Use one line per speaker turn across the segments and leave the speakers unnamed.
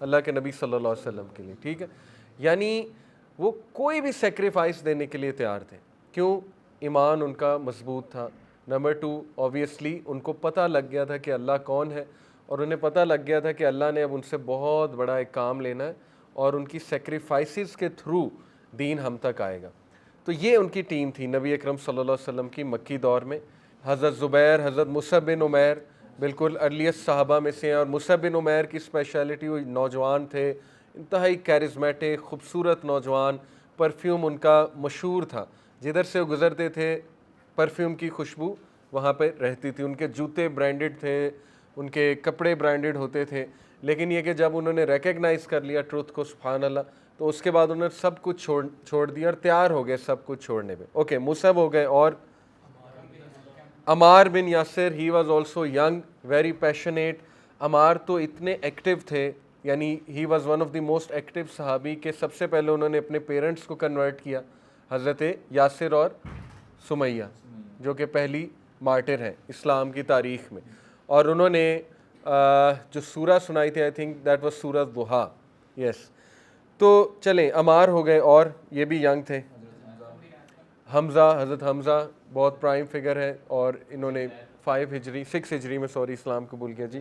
اللہ کے نبی صلی اللہ علیہ وسلم کے لیے, ٹھیک ہے. یعنی وہ کوئی بھی سیکریفائس دینے کے لیے تیار تھے. کیوں؟ ایمان ان کا مضبوط تھا. نمبر 2, اوبیسلی ان کو پتہ لگ گیا تھا کہ اللہ کون ہے, اور انہیں پتہ لگ گیا تھا کہ اللہ نے اب ان سے بہت بڑا ایک کام لینا ہے, اور ان کی سیکریفائسز کے تھرو دین ہم تک آئے گا. تو یہ ان کی ٹیم تھی نبی اکرم صلی اللہ علیہ وسلم کی مکی دور میں. حضرت زبیر, حضرت مصعب بن عمیر بالکل ارلیسٹ صحابہ میں سے ہیں, اور مصعب بن عمیر کی اسپیشلٹی, وہ نوجوان تھے, انتہائی کیرزمیٹک خوبصورت نوجوان, پرفیوم ان کا مشہور تھا, جدھر سے وہ گزرتے تھے پرفیوم کی خوشبو وہاں پہ رہتی تھی. ان کے جوتے برانڈڈ تھے, ان کے کپڑے برانڈڈ ہوتے تھے, لیکن یہ کہ جب انہوں نے ریکگنائز کر لیا ٹروتھ کو, سبحان اللہ, تو اس کے بعد انہوں نے سب کچھ چھوڑ دیا اور تیار ہو گئے سب کچھ چھوڑنے پہ. اوکے, مصعب ہو گئے, اور Ammar bin Yasir, he was also young, very passionate. Ammar تو اتنے ایکٹیو تھے, یعنی he was one of the most active صحابی, کہ سب سے پہلے انہوں نے اپنے پیرنٹس کو کنورٹ کیا, حضرت یاسر اور سمیہ, جو کہ پہلی مارٹر ہیں اسلام کی تاریخ میں. اور انہوں نے جو سورہ سنائی تھی, آئی تھنک دیٹ واز سورہ ضحیٰ, یس. تو چلیں, عمار ہو گئے, اور یہ بھی ینگ تھے. حمزہ, حضرت حمزہ بہت پرائم فگر ہے, اور انہوں نے 6 ہجری میں اسلام قبول کیا. جی,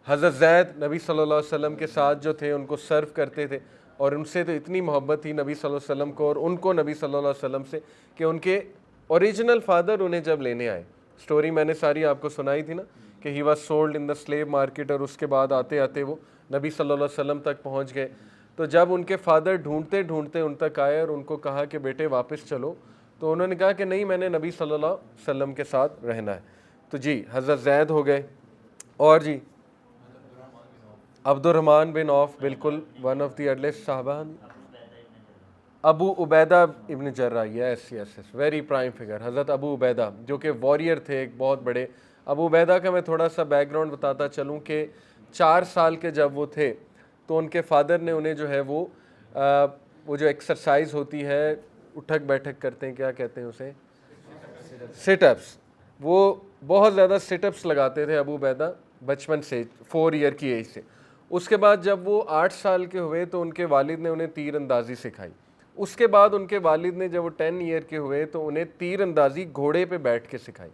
حضرت زید نبی صلی اللہ علیہ وسلم کے ساتھ جو تھے ان کو سرو کرتے تھے, اور ان سے تو اتنی محبت تھی نبی صلی اللہ علیہ وسلم کو اور ان کو نبی صلی اللہ علیہ وسلم سے, کہ ان کے اوریجنل فادر انہیں جب لینے آئے, سٹوری میں نے ساری آپ کو سنائی تھی نا, کہ he was sold in the slave market, اور اس کے بعد آتے آتے وہ نبی صلی اللہ علیہ وسلم تک پہنچ گئے. تو جب ان کے فادر ڈھونڈتے ڈھونڈتے ان تک آئے اور ان کو کہا کہ بیٹے واپس چلو, تو انہوں نے کہا کہ نہیں, میں نے نبی صلی اللہ علیہ وسلم کے ساتھ رہنا ہے. تو جی, حضرت زید ہو گئے, اور جی عبد الرحمن بن عوف, بالکل ون آف دی ارلیسٹ صحابہ. ابو عبیدہ ابن جرہ, یس یس یس, ویری پرائم فگر, حضرت ابو عبیدہ جو کہ واریر تھے ایک بہت بڑے. ابو عبیدہ کا میں تھوڑا سا بیک گراؤنڈ بتاتا چلوں, کہ 4 سال کے جب وہ تھے تو ان کے فادر نے انہیں جو ہے وہ جو ایکسرسائز ہوتی ہے, اٹھک بیٹھک کرتے ہیں, کیا کہتے ہیں اسے, سٹ اپس, وہ بہت زیادہ سٹ اپس لگاتے تھے ابو عبیدہ بچپن سے, 4 ایئر کی ایج سے. اس کے بعد جب وہ 8 سال کے ہوئے تو ان کے والد نے انہیں تیر اندازی سکھائی. اس کے بعد ان کے والد نے جب وہ 10 ایئر کے ہوئے تو انہیں تیر اندازی گھوڑے پہ بیٹھ کے سکھائی,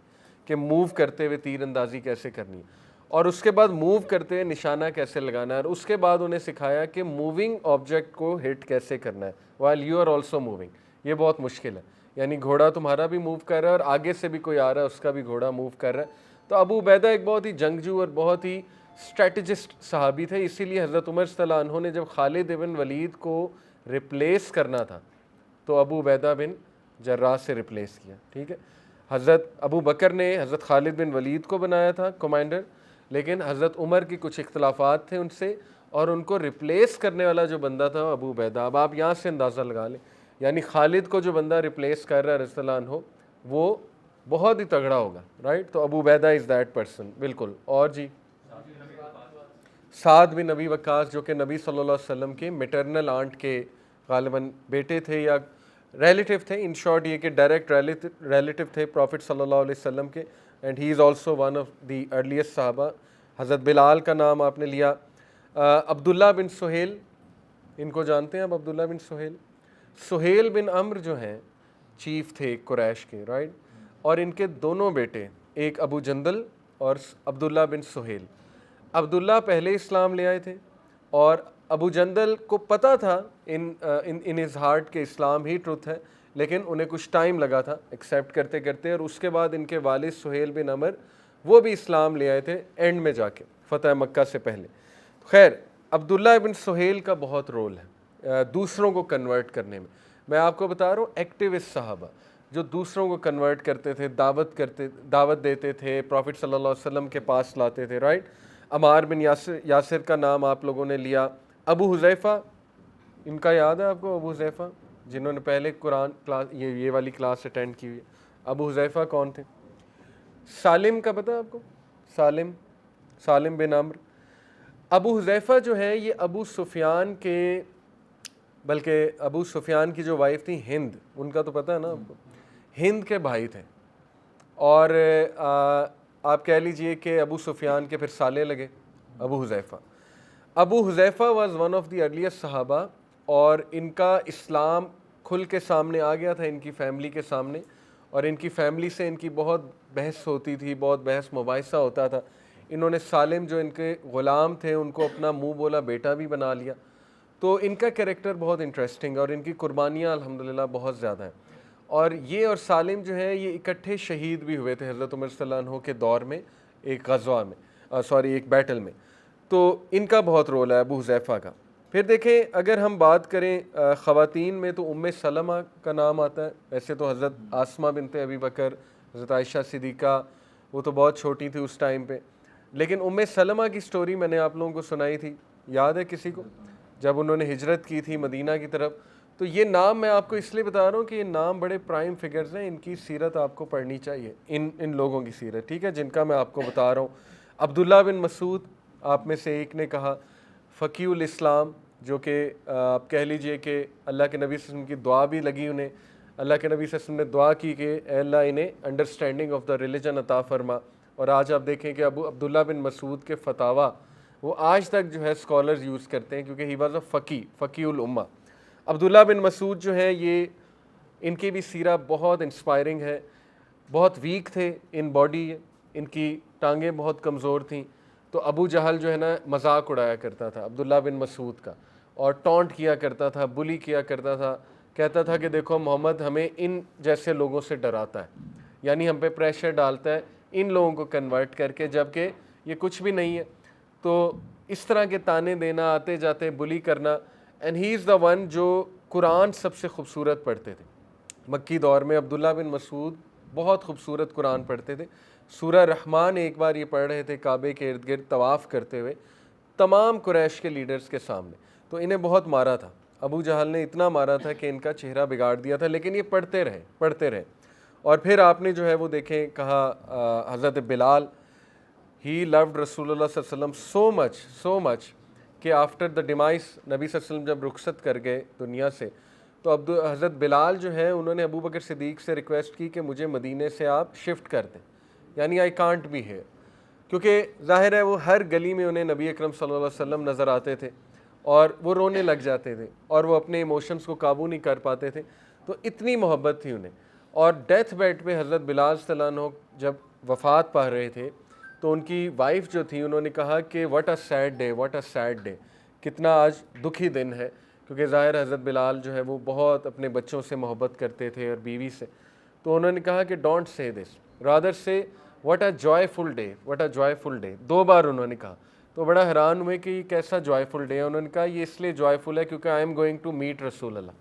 کہ موو کرتے ہوئے تیر اندازی کیسے کرنی ہے, اور اس کے بعد موو کرتے ہوئے نشانہ کیسے لگانا ہے, اور اس کے بعد انہیں سکھایا کہ موونگ آبجیکٹ کو ہٹ کیسے کرنا ہے while you are also moving. یہ بہت مشکل ہے, یعنی گھوڑا تمہارا بھی موو کر رہا ہے اور آگے سے بھی کوئی آ رہا ہے اس کا بھی گھوڑا موو کر رہا ہے. تو ابو عبیدہ ایک بہت ہی جنگجو اور بہت ہی اسٹریٹجسٹ صحابی تھے, اسی لیے حضرت عمر صلی اللہ عنہ نے جب خالد بن ولید کو ریپلیس کرنا تھا تو ابو عبیدہ بن جراح سے ریپلیس کیا, ٹھیک ہے. حضرت ابو بکر نے حضرت خالد بن ولید کو بنایا تھا کمانڈر, لیکن حضرت عمر کی کچھ اختلافات تھے ان سے, اور ان کو ریپلیس کرنے والا جو بندہ تھا وہ ابو عبیدہ. اب آپ یہاں سے اندازہ لگا لیں, یعنی خالد کو جو بندہ ریپلیس کر رہا ہے رضی اللہ عنہ, وہ بہت ہی تگڑا ہوگا, رائٹ. تو ابو عبیدہ از دیٹ پرسن, بالکل. اور جی, سعد بن ابی وقاص, جو کہ نبی صلی اللہ علیہ وسلم کے میٹرنل آنٹ کے غالباً بیٹے تھے یا ریلیٹیو تھے, ان شارٹ یہ کہ ڈائریکٹ ریلیٹیو تھے پروفٹ صلی اللہ علیہ وسلم کے, and he is also one of the earliest صحابہ. حضرت بلال کا نام آپ نے لیا. عبداللہ بن سہیل, ان کو جانتے ہیں آپ, عبداللہ بن سہیل. سہیل بن عمر جو ہیں چیف تھے قریش کے, رائٹ, اور ان کے دونوں بیٹے, ایک ابو جندل اور عبداللہ بن سہیل. عبداللہ پہلے اسلام لے آئے تھے, اور ابو جندل کو پتہ تھا ان ہز ہارٹ کہ اسلام ہی ٹروتھ ہے, لیکن انہیں کچھ ٹائم لگا تھا ایکسیپٹ کرتے کرتے. اور اس کے بعد ان کے والد سہیل بن عمر وہ بھی اسلام لے آئے تھے اینڈ میں جا کے, فتح مکہ سے پہلے. خیر, عبداللہ ابن سہیل کا بہت رول ہے دوسروں کو کنورٹ کرنے میں. میں آپ کو بتا رہا ہوں ایکٹیوسٹ صحابہ جو دوسروں کو کنورٹ کرتے تھے, دعوت دیتے تھے, پروفٹ صلی اللہ علیہ وسلم کے پاس لاتے تھے, رائٹ. عمار بن یاسر کا نام آپ لوگوں نے لیا. ابو حذیفہ, ان کا یاد ہے آپ کو, ابو حذیفہ جنہوں نے پہلے قرآن کلاس یہ والی کلاس اٹینڈ کی ہوئی ہے. ابو حذیفہ کون تھے؟ سالم کا پتہ ہے آپ کو, سالم بن عمر. ابو حذیفہ جو ہے یہ ابو سفیان کے, بلکہ ابو سفیان کی جو وائف تھی ہند, ان کا تو پتہ ہے نا آپ کو, ہند کے بھائی تھے. اور آپ کہہ لیجئے کہ ابو سفیان کے پھر سالے لگے Abu Huzaifa. Abu Huzaifa was one of the earliest صحابہ، اور ان کا اسلام کھل کے سامنے آ گیا تھا ان کی فیملی کے سامنے، اور ان کی فیملی سے ان کی بہت بحث ہوتی تھی، بہت بحث مباحثہ ہوتا تھا۔ انہوں نے سالم جو ان کے غلام تھے ان کو اپنا منہ بولا بیٹا بھی بنا لیا۔ تو ان کا کریکٹر بہت انٹرسٹنگ ہے، اور ان کی قربانیاں الحمدللہ بہت زیادہ ہیں۔ اور یہ اور سالم جو ہیں یہ اکٹھے شہید بھی ہوئے تھے حضرت عمر صلی اللہ عنہ کے دور میں، ایک غزوہ میں، ایک بیٹل میں۔ تو ان کا بہت رول ہے ابو حذیفہ کا۔ پھر دیکھیں اگر ہم بات کریں خواتین میں تو ام سلمہ کا نام آتا ہے۔ ویسے تو حضرت آسمہ بنت ابی بکر، حضرت عائشہ صدیقہ، وہ تو بہت چھوٹی تھی اس ٹائم پہ، لیکن ام سلمہ کی سٹوری میں نے آپ لوگوں کو سنائی تھی، یاد ہے کسی کو؟ جب انہوں نے ہجرت کی تھی مدینہ کی طرف، تو یہ نام میں آپ کو اس لیے بتا رہا ہوں کہ یہ نام بڑے پرائم فگرز ہیں، ان کی سیرت آپ کو پڑھنی چاہیے، ان لوگوں کی سیرت، ٹھیک ہے، جن کا میں آپ کو بتا رہا ہوں۔ عبداللہ بن مسعود آپ میں سے ایک نے کہا، فقیہ الاسلام، جو کہ آپ کہہ لیجئے کہ اللہ کے نبی صلی اللہ علیہ وسلم کی دعا بھی لگی انہیں، اللہ کے نبی صلی اللہ علیہ وسلم نے دعا کی کہ اے اللہ انہیں انڈرسٹینڈنگ آف دا ریلیجن عطا فرما۔ اور آج آپ دیکھیں کہ عبداللہ بن مسعود کے فتاویٰ وہ آج تک جو ہے اسکالرز یوز کرتے ہیں، کیونکہ ہی واز اے فقیہ الامہ۔ عبداللہ بن مسعود جو ہے یہ ان کی بھی سیرہ بہت انسپائرنگ ہے۔ بہت ویک تھے ان باڈی، ان کی ٹانگیں بہت کمزور تھیں، تو ابو جہل جو ہے نا مذاق اڑایا کرتا تھا عبداللہ بن مسعود کا، اور ٹونٹ کیا کرتا تھا، بلی کیا کرتا تھا، کہتا تھا کہ دیکھو محمد ہمیں ان جیسے لوگوں سے ڈراتا ہے، یعنی ہم پہ پریشر ڈالتا ہے ان لوگوں کو کنورٹ کر کے، جبکہ یہ کچھ بھی نہیں ہے۔ تو اس طرح کے تانے دینا، آتے جاتے بلی کرنا، and he is the one جو قرآن سب سے خوبصورت پڑھتے تھے مکی دور میں۔ عبداللہ بن مسعود بہت خوبصورت قرآن پڑھتے تھے۔ سورہ رحمان ایک بار یہ پڑھ رہے تھے کعبے کے ارد گرد طواف کرتے ہوئے تمام قریش کے لیڈرز کے سامنے، تو انہیں بہت مارا تھا، ابو جہل نے اتنا مارا تھا کہ ان کا چہرہ بگاڑ دیا تھا، لیکن یہ پڑھتے رہے۔ اور پھر آپ نے جو ہے وہ دیکھیں کہا حضرت بلال، ہی لوڈ رسول اللہ صلی اللہ علیہ وسلم سو مچ کہ آفٹر دا ڈیمائس، نبی صلی اللہ علیہ وسلم جب رخصت کر گئے دنیا سے، تو حضرت بلال جو ہیں انہوں نے ابو بکر صدیق سے ریکویسٹ کی کہ مجھے مدینے سے آپ شفٹ کر دیں، یعنی آئی کانٹ بی ہیئر، کیونکہ ظاہر ہے وہ ہر گلی میں انہیں نبی اکرم صلی اللہ علیہ وسلم نظر آتے تھے اور وہ رونے لگ جاتے تھے اور وہ اپنے ایموشنز کو قابو نہیں کر پاتے تھے، تو اتنی محبت تھی انہیں۔ اور ڈیتھ بیڈ پہ حضرت بلال صلی اللہ عنہ جب وفات پا رہے تھے تو ان کی وائف جو تھی انہوں نے کہا کہ واٹ اے سیڈ ڈے، کتنا آج دکھی دن ہے، کیونکہ ظاہر حضرت بلال جو ہے وہ بہت اپنے بچوں سے محبت کرتے تھے اور بیوی سے، تو انہوں نے کہا کہ don't say this, rather say what a joyful day, 2 بار انہوں نے کہا۔ تو بڑا حیران ہوئے کہ یہ کیسا جوائے فل ڈے ہے، انہوں نے کہا یہ اس لیے جوائے فل ہے کیونکہ I am going to meet رسول اللہ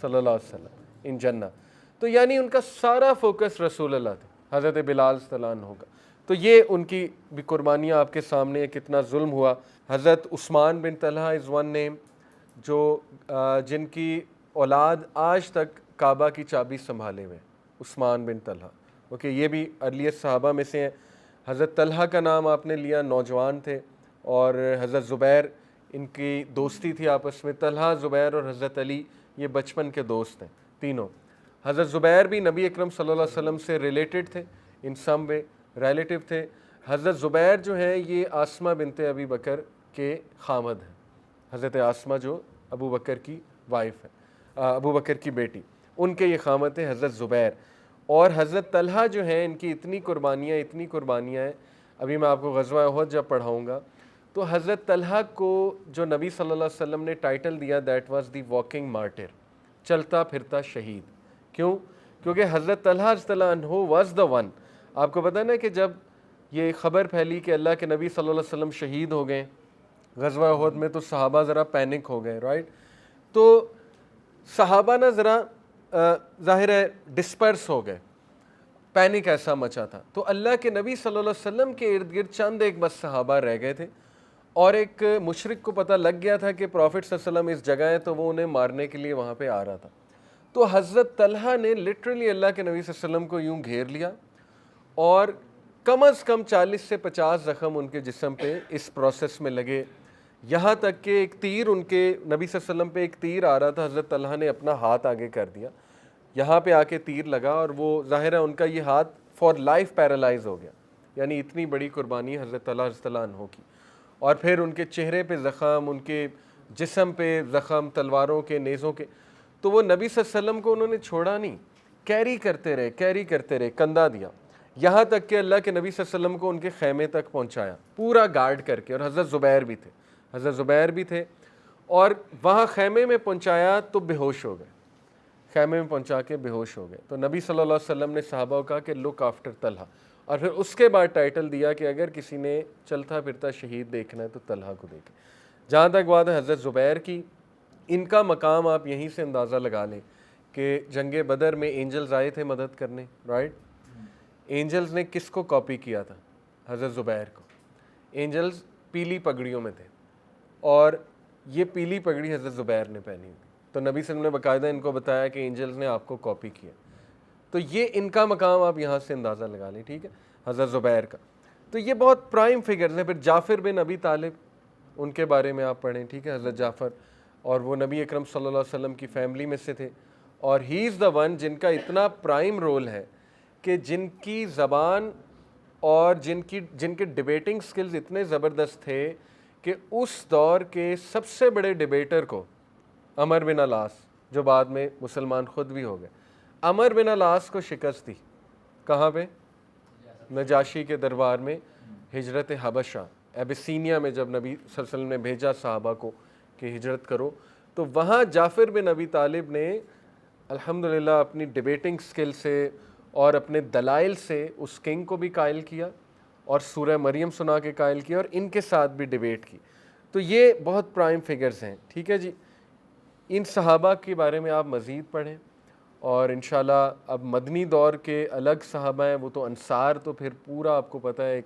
صلی اللہ علیہ وسلم ان جنہ، تو یعنی ان کا سارا فوکس رسول اللہ تھے، حضرت بلال صلی اللہ عنہ کا۔ تو یہ ان کی بھی قربانیاں آپ کے سامنے ہیں، کتنا ظلم ہوا۔ حضرت عثمان بن طلحہ از ون نیم، جو جن کی اولاد آج تک کعبہ کی چابی سنبھالے ہوئے، عثمان بن طلحہ، اوکے، یہ بھی ارلیسٹ صحابہ میں سے ہیں۔ حضرت طلحہ کا نام آپ نے لیا، نوجوان تھے، اور حضرت زبیر، ان کی دوستی تھی آپس میں، طلحہ، زبیر اور حضرت علی یہ بچپن کے دوست ہیں تینوں۔ حضرت زبیر بھی نبی اکرم صلی اللہ علیہ وسلم سے ریلیٹڈ تھے، ان سم وے ریلیٹیو تھے۔ حضرت زبیر جو ہیں یہ آسمہ بنت ابی بکر کے خامد ہیں، حضرت آسمہ جو ابو بکر کی وائف ہے، ابو بکر کی بیٹی، ان کے یہ خامد ہیں حضرت زبیر۔ اور حضرت طلحہ جو ہیں ان کی اتنی قربانیاں ہیں، ابھی میں آپ کو غزوہ احد جب پڑھاؤں گا تو حضرت طلحہ کو جو نبی صلی اللہ علیہ وسلم نے ٹائٹل دیا that was the walking mortar, چلتا پھرتا شہید۔ کیوں؟ کیونکہ حضرت طلحہ رضی اللہ عنہ واز دا ون، آپ کو پتہ نا کہ جب یہ خبر پھیلی کہ اللہ کے نبی صلی اللہ علیہ وسلم شہید ہو گئے غزوہ احد میں، تو صحابہ ذرا پینک ہو گئے، رائٹ؟ تو صحابہ نا ذرا ظاہر ہے ڈسپرس ہو گئے، پینک ایسا مچا تھا، تو اللہ کے نبی صلی اللہ علیہ وسلم کے ارد گرد چند ایک بس صحابہ رہ گئے تھے، اور ایک مشرک کو پتہ لگ گیا تھا کہ پروفٹ صلی اللہ علیہ وسلم اس جگہ ہے، تو وہ انہیں مارنے کے لیے وہاں پہ آ رہا تھا۔ تو حضرت طلحہ نے لٹرلی اللہ کے نبی صلی اللہ علیہ وسلم کو یوں گھیر لیا، اور کم از کم 40 سے 50 زخم ان کے جسم پہ اس پروسیس میں لگے، یہاں تک کہ ایک تیر ان کے نبی صلی اللہ علیہ وسلم پہ ایک تیر آ رہا تھا، حضرت طلحہ نے اپنا ہاتھ آگے کر دیا، یہاں پہ آ کے تیر لگا، اور وہ ظاہر ہے ان کا یہ ہاتھ فار لائف پیرالائز ہو گیا، یعنی اتنی بڑی قربانی حضرت طلحہ رضی اللہ عنہ کی۔ اور پھر ان کے چہرے پہ زخم، ان کے جسم پہ زخم تلواروں کے، نیزوں کے، تو وہ نبی صلی اللہ علیہ وسلم کو انہوں نے چھوڑا نہیں، کیری کرتے رہے، کندھا دیا، یہاں تک کہ اللہ کے نبی صلی اللہ علیہ وسلم کو ان کے خیمے تک پہنچایا پورا گارڈ کر کے، اور حضرت زبیر بھی تھے، اور وہاں خیمے میں پہنچایا تو بے ہوش ہو گئے، خیمے میں پہنچا کے بے ہوش ہو گئے، تو نبی صلی اللہ علیہ وسلم نے صحابہ کو کہا کہ لک آفٹر طلحہ، اور پھر اس کے بعد ٹائٹل دیا کہ اگر کسی نے چلتا پھرتا شہید دیکھنا ہے تو طلحہ کو دیکھے۔ جہاں تک بات ہے حضرت زبیر کی، ان کا مقام آپ یہیں سے اندازہ لگا لیں کہ جنگ بدر میں اینجلز آئے تھے مدد کرنے، رائٹ؟ اینجلز نے کس کو کاپی کیا تھا؟ حضرت زبیر کو۔ اینجلز پیلی پگڑیوں میں تھے، اور یہ پیلی پگڑی حضرت زبیر نے پہنی ہوئی، تو نبی صلی اللہ علیہ وسلم نے باقاعدہ ان کو بتایا کہ اینجلز نے آپ کو کاپی کیا، تو یہ ان کا مقام آپ یہاں سے اندازہ لگا لیں، ٹھیک ہے، حضرت زبیر کا۔ تو یہ بہت پرائم فگرز ہیں۔ پھر جعفر بن ابی طالب، ان کے بارے میں آپ پڑھیں، ٹھیک ہے، حضرت جعفر، اور وہ نبی اکرم صلی اللہ علیہ وسلم کی فیملی میں سے تھے، اور ہی از دا ون جن کا اتنا پرائم رول ہے کہ جن کی زبان اور جن کے ڈیبیٹنگ سکلز اتنے زبردست تھے کہ اس دور کے سب سے بڑے ڈیبیٹر کو، عمر بن العاص، جو بعد میں مسلمان خود بھی ہو گئے، عمر بن العاص کو شکست دی، کہاں پہ؟ نجاشی کے دربار میں، ہجرت حبشہ، ایبیسینیا میں، جب نبی صلی اللہ علیہ وسلم نے بھیجا صحابہ کو کہ ہجرت کرو، تو وہاں جعفر بن ابی طالب نے الحمدللہ اپنی ڈیبیٹنگ سکل سے اور اپنے دلائل سے اس کنگ کو بھی قائل کیا، اور سورہ مریم سنا کے قائل کیا، اور ان کے ساتھ بھی ڈیبیٹ کی۔ تو یہ بہت پرائم فگرز ہیں، ٹھیک ہے جی۔ ان صحابہ کے بارے میں آپ مزید پڑھیں، اور انشاءاللہ اب مدنی دور کے الگ صحابہ ہیں، وہ تو انصار، تو پھر پورا آپ کو پتہ ہے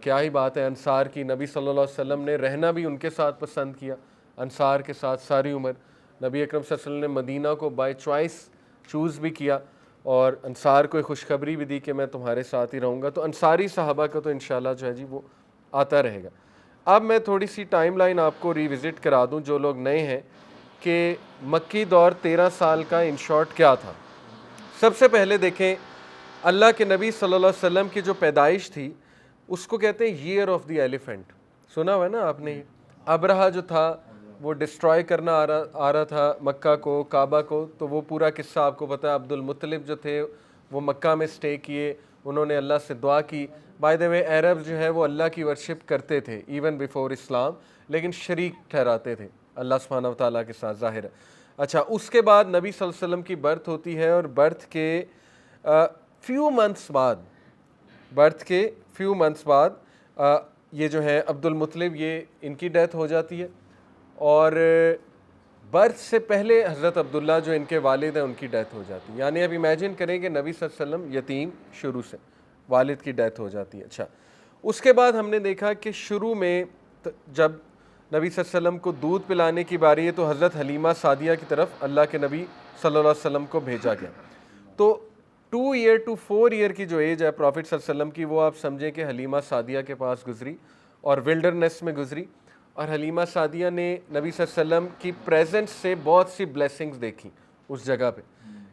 کیا ہی بات ہے انصار کی۔ نبی صلی اللہ علیہ وسلم نے رہنا بھی ان کے ساتھ پسند کیا، انصار کے ساتھ ساری عمر۔ نبی اکرم صلی اللہ علیہ وسلم نے مدینہ کو بائی چوائس چوز بھی کیا، اور انصار کو ایک خوشخبری بھی دی کہ میں تمہارے ساتھ ہی رہوں گا۔ تو انصاری صحابہ کا تو انشاءاللہ جو ہے جی وہ آتا رہے گا۔ اب میں تھوڑی سی ٹائم لائن آپ کو ریوزٹ کرا دوں، جو لوگ نئے ہیں، کہ مکی دور 13 سال کا ان شارٹ کیا تھا۔ سب سے پہلے دیکھیں، اللہ کے نبی صلی اللہ علیہ وسلم کی جو پیدائش تھی اس کو کہتے ہیں ایئر آف دی ایلیفینٹ، سنا ہوا ہے نا آپ نے؟ ابرہا جو تھا وہ ڈسٹرائے کرنا آ رہا تھا مکہ کو، کعبہ کو، تو وہ پورا قصہ آپ کو پتہ ہے۔ عبد المطلب جو تھے وہ مکہ میں سٹے کیے، انہوں نے اللہ سے دعا کی۔ بائی دا وے عرب جو ہے وہ اللہ کی ورشپ کرتے تھے ایون بیفور اسلام، لیکن شریک ٹھہراتے تھے اللہ سبحانہ و تعالیٰ کے ساتھ، ظاہر ہے۔ اچھا، اس کے بعد نبی صلی اللہ علیہ وسلم کی برتھ ہوتی ہے، اور برتھ کے فیو منتھس بعد یہ جو ہے عبد المطلب، یہ ان کی ڈیتھ ہو جاتی ہے، اور برتھ سے پہلے حضرت عبداللہ جو ان کے والد ہیں ان کی ڈیتھ ہو جاتی ہے۔ یعنی اب امیجن کریں کہ نبی صلی اللہ علیہ وسلم یتیم شروع سے، والد کی ڈیتھ ہو جاتی ہے۔ اچھا، اس کے بعد ہم نے دیکھا کہ شروع میں جب نبی صلی اللہ علیہ وسلم کو دودھ پلانے کی باری ہے تو حضرت حلیمہ سعدیہ کی طرف اللہ کے نبی صلی اللہ علیہ وسلم کو بھیجا گیا۔ تو 2 ایئر ٹو 4 ایئر کی جو ایج ہے پروفٹ صلی اللہ علیہ وسلم کی، وہ آپ سمجھیں کہ حلیمہ سعدیہ کے پاس گزری اور ولڈرنیس میں گزری، اور حلیمہ سعدیہ نے نبی صلی اللہ علیہ وسلم کی پریزنس سے بہت سی بلیسنگز دیکھی اس جگہ پہ۔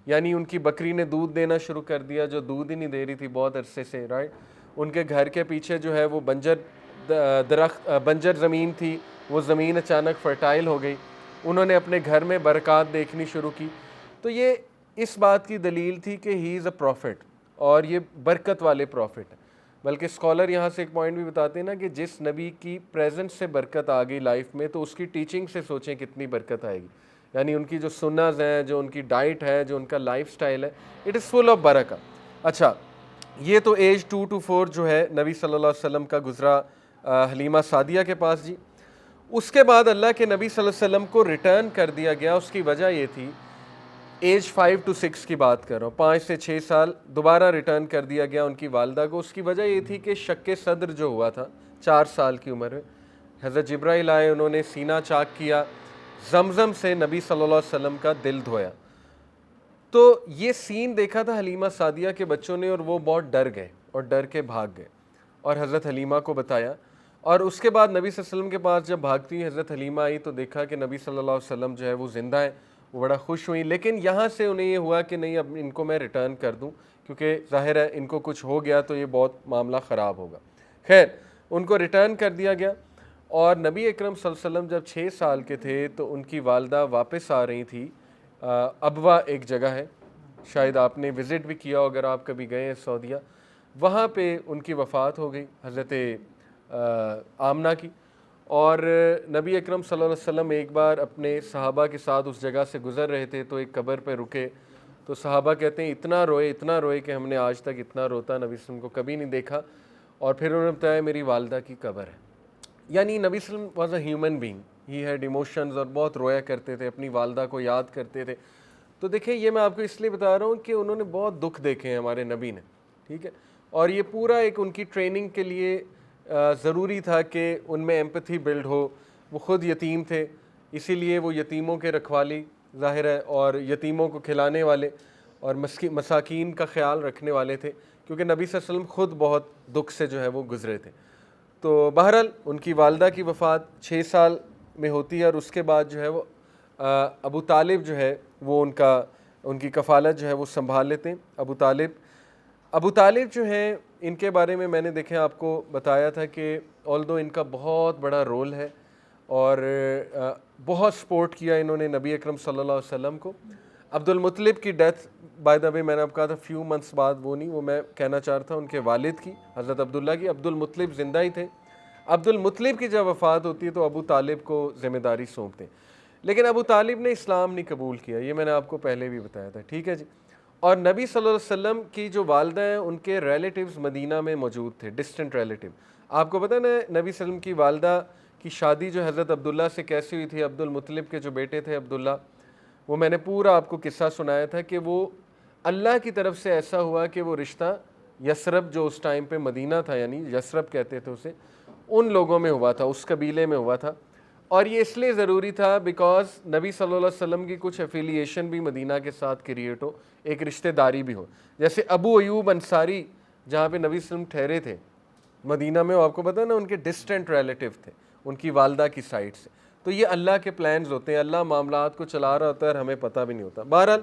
یعنی ان کی بکری نے دودھ دینا شروع کر دیا جو دودھ ہی نہیں دے رہی تھی بہت عرصے سے، رائٹ؟ ان کے گھر کے پیچھے جو ہے وہ بنجر زمین تھی، وہ زمین اچانک فرٹائل ہو گئی، انہوں نے اپنے گھر میں برکات دیکھنی شروع کی۔ تو یہ اس بات کی دلیل تھی کہ ہی از اے پروفٹ، اور یہ برکت والے پروفٹ ہیں۔ بلکہ اسکالر یہاں سے ایک پوائنٹ بھی بتاتے ہیں نا کہ جس نبی کی پریزنس سے برکت آ گئی لائف میں، تو اس کی ٹیچنگ سے سوچیں کتنی برکت آئے گی۔ یعنی ان کی جو سنز ہیں، جو ان کی ڈائٹ ہے، جو ان کا لائف سٹائل ہے، اٹ از فل آف برکہ۔ اچھا، یہ تو ایج 2 to 4 جو ہے نبی صلی اللہ علیہ وسلم کا گزرا حلیمہ سعدیہ کے پاس جی۔ اس کے بعد اللہ کے نبی صلی اللہ علیہ وسلم کو ریٹرن کر دیا گیا۔ اس کی وجہ یہ تھی، ایج 5 to 6 کی بات کر رہا ہوں، 5 سے 6 سال دوبارہ ریٹرن کر دیا گیا ان کی والدہ کو۔ اس کی وجہ یہ تھی کہ شق صدر جو ہوا تھا 4 سال کی عمر میں، حضرت جبرائیل آئے، انہوں نے سینہ چاک کیا، زمزم سے نبی صلی اللہ علیہ وسلم کا دل دھویا۔ تو یہ سین دیکھا تھا حلیمہ سعدیہ کے بچوں نے، اور وہ بہت ڈر گئے اور ڈر کے بھاگ گئے، اور حضرت حلیمہ کو بتایا۔ اور اس کے بعد نبی صلی اللہ علیہ وسلم کے پاس جب بھاگتی حضرت حلیمہ آئی تو دیکھا کہ نبی صلی اللہ علیہ وسلم جو ہے وہ زندہ ہیں، وہ بڑا خوش ہوئی۔ لیکن یہاں سے انہیں یہ ہوا کہ نہیں، اب ان کو میں ریٹرن کر دوں، کیونکہ ظاہر ہے ان کو کچھ ہو گیا تو یہ بہت معاملہ خراب ہوگا۔ خیر، ان کو ریٹرن کر دیا گیا۔ اور نبی اکرم صلی اللہ علیہ وسلم جب 6 سال کے تھے تو ان کی والدہ واپس آ رہی تھی، ابوا ایک جگہ ہے، شاید آپ نے وزٹ بھی کیا ہو اگر آپ کبھی گئے ہیں سعودیہ، وہاں پہ ان کی وفات ہو گئی حضرت آمنہ کی. اور نبی اکرم صلی اللہ علیہ وسلم ایک بار اپنے صحابہ کے ساتھ اس جگہ سے گزر رہے تھے تو ایک قبر پہ رکے، تو صحابہ کہتے ہیں اتنا روئے کہ ہم نے آج تک اتنا روتا نبی صلی اللہ علیہ وسلم کو کبھی نہیں دیکھا. اور پھر انہوں نے بتایا میری والدہ کی قبر ہے. یعنی نبی صلی اللہ علیہ وسلم was a human being, he had emotions, اور بہت رویا کرتے تھے، اپنی والدہ کو یاد کرتے تھے. تو دیکھیں یہ میں آپ کو اس لیے بتا رہا ہوں کہ انہوں نے بہت دکھ دیکھے ہیں ہمارے نبی نے، ٹھیک ہے، اور یہ پورا ایک ان کی ٹریننگ کے لیے ضروری تھا کہ ان میں ایمپتھی بلڈ ہو. وہ خود یتیم تھے، اسی لیے وہ یتیموں کے رکھوالی ظاہر ہے، اور یتیموں کو کھلانے والے اور مساکین کا خیال رکھنے والے تھے، کیونکہ نبی صلی اللہ علیہ وسلم خود بہت دکھ سے جو ہے وہ گزرے تھے. تو بہرحال ان کی والدہ کی وفات 6 سال میں ہوتی ہے، اور اس کے بعد جو ہے وہ ابو طالب جو ہے وہ ان کی کفالت جو ہے وہ سنبھال لیتے ہیں. ابو طالب جو ہیں ان کے بارے میں نے دیکھیں آپ کو بتایا تھا کہ آلدو ان کا بہت بڑا رول ہے، اور بہت سپورٹ کیا انہوں نے نبی اکرم صلی اللہ علیہ وسلم کو. عبد المطلب کی ڈیتھ بائی دا وے میں نے آپ کہا تھا فیو منتھس بعد، وہ نہیں، وہ میں کہنا چاہ رہا تھا ان کے والد کی، حضرت عبداللہ کی. عبد المطلب زندہ ہی تھے. عبد المطلب کی جب وفات ہوتی ہے تو ابو طالب کو ذمہ داری سونپتے ہیں، لیکن ابو طالب نے اسلام نہیں قبول کیا، یہ میں نے آپ کو پہلے بھی بتایا تھا، ٹھیک ہے جی. اور نبی صلی اللہ علیہ وسلم کی جو والدہ ہیں ان کے ریلیٹیوز مدینہ میں موجود تھے، ڈسٹنٹ ریلیٹیو. آپ کو پتہ نا نبی صلی اللہ علیہ وسلم کی والدہ کی شادی جو حضرت عبداللہ سے کیسی ہوئی تھی، عبد المطلب کے جو بیٹے تھے عبداللہ، وہ میں نے پورا آپ کو قصہ سنایا تھا کہ وہ اللہ کی طرف سے ایسا ہوا کہ وہ رشتہ یثرب جو اس ٹائم پہ مدینہ تھا، یعنی یثرب کہتے تھے اسے، ان لوگوں میں ہوا تھا، اس قبیلے میں ہوا تھا. اور یہ اس لیے ضروری تھا بیکاز نبی صلی اللہ علیہ وسلم کی کچھ ایفیلیشن بھی مدینہ کے ساتھ کریٹ ہو، ایک رشتہ داری بھی ہو. جیسے ابو ایوب انصاری جہاں پہ نبی صلی اللہ علیہ وسلم ٹھہرے تھے مدینہ میں، وہ آپ کو پتہ ہے نا ان کے ڈسٹنٹ ریلیٹیو تھے ان کی والدہ کی سائڈ سے. تو یہ اللہ کے پلانز ہوتے ہیں، اللہ معاملات کو چلا رہا ہوتا ہے اور ہمیں پتہ بھی نہیں ہوتا. بہرحال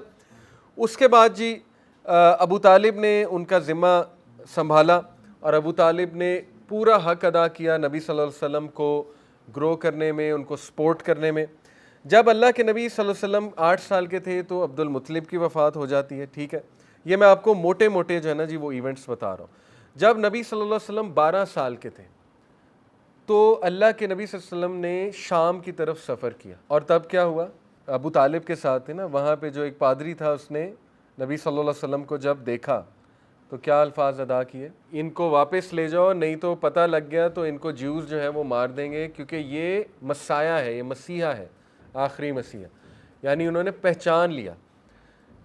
اس کے بعد جی ابو طالب نے ان کا ذمہ سنبھالا، اور ابو طالب نے پورا حق ادا کیا نبی صلی اللہ علیہ وسلم کو گرو کرنے میں، ان کو سپورٹ کرنے میں. جب اللہ کے نبی صلی اللہ علیہ وسلم 8 سال کے تھے تو عبد المطلب کی وفات ہو جاتی ہے، ٹھیک ہے. یہ میں آپ کو موٹے موٹے جو ہے نا جی وہ ایونٹس بتا رہا ہوں. جب نبی صلی اللہ علیہ وسلم 12 سال کے تھے تو اللہ کے نبی صلی اللہ علیہ وسلم نے شام کی طرف سفر کیا، اور تب کیا ہوا، ابو طالب کے ساتھ تھے نا، وہاں پہ جو ایک پادری تھا اس نے نبی صلی اللہ علیہ وسلم کو جب دیکھا تو کیا الفاظ ادا کیے، ان کو واپس لے جاؤ نہیں تو پتہ لگ گیا تو ان کو جیوز جو ہے وہ مار دیں گے، کیونکہ یہ مسیح ہے، یہ مسیحا ہے، آخری مسیحا. یعنی انہوں نے پہچان لیا.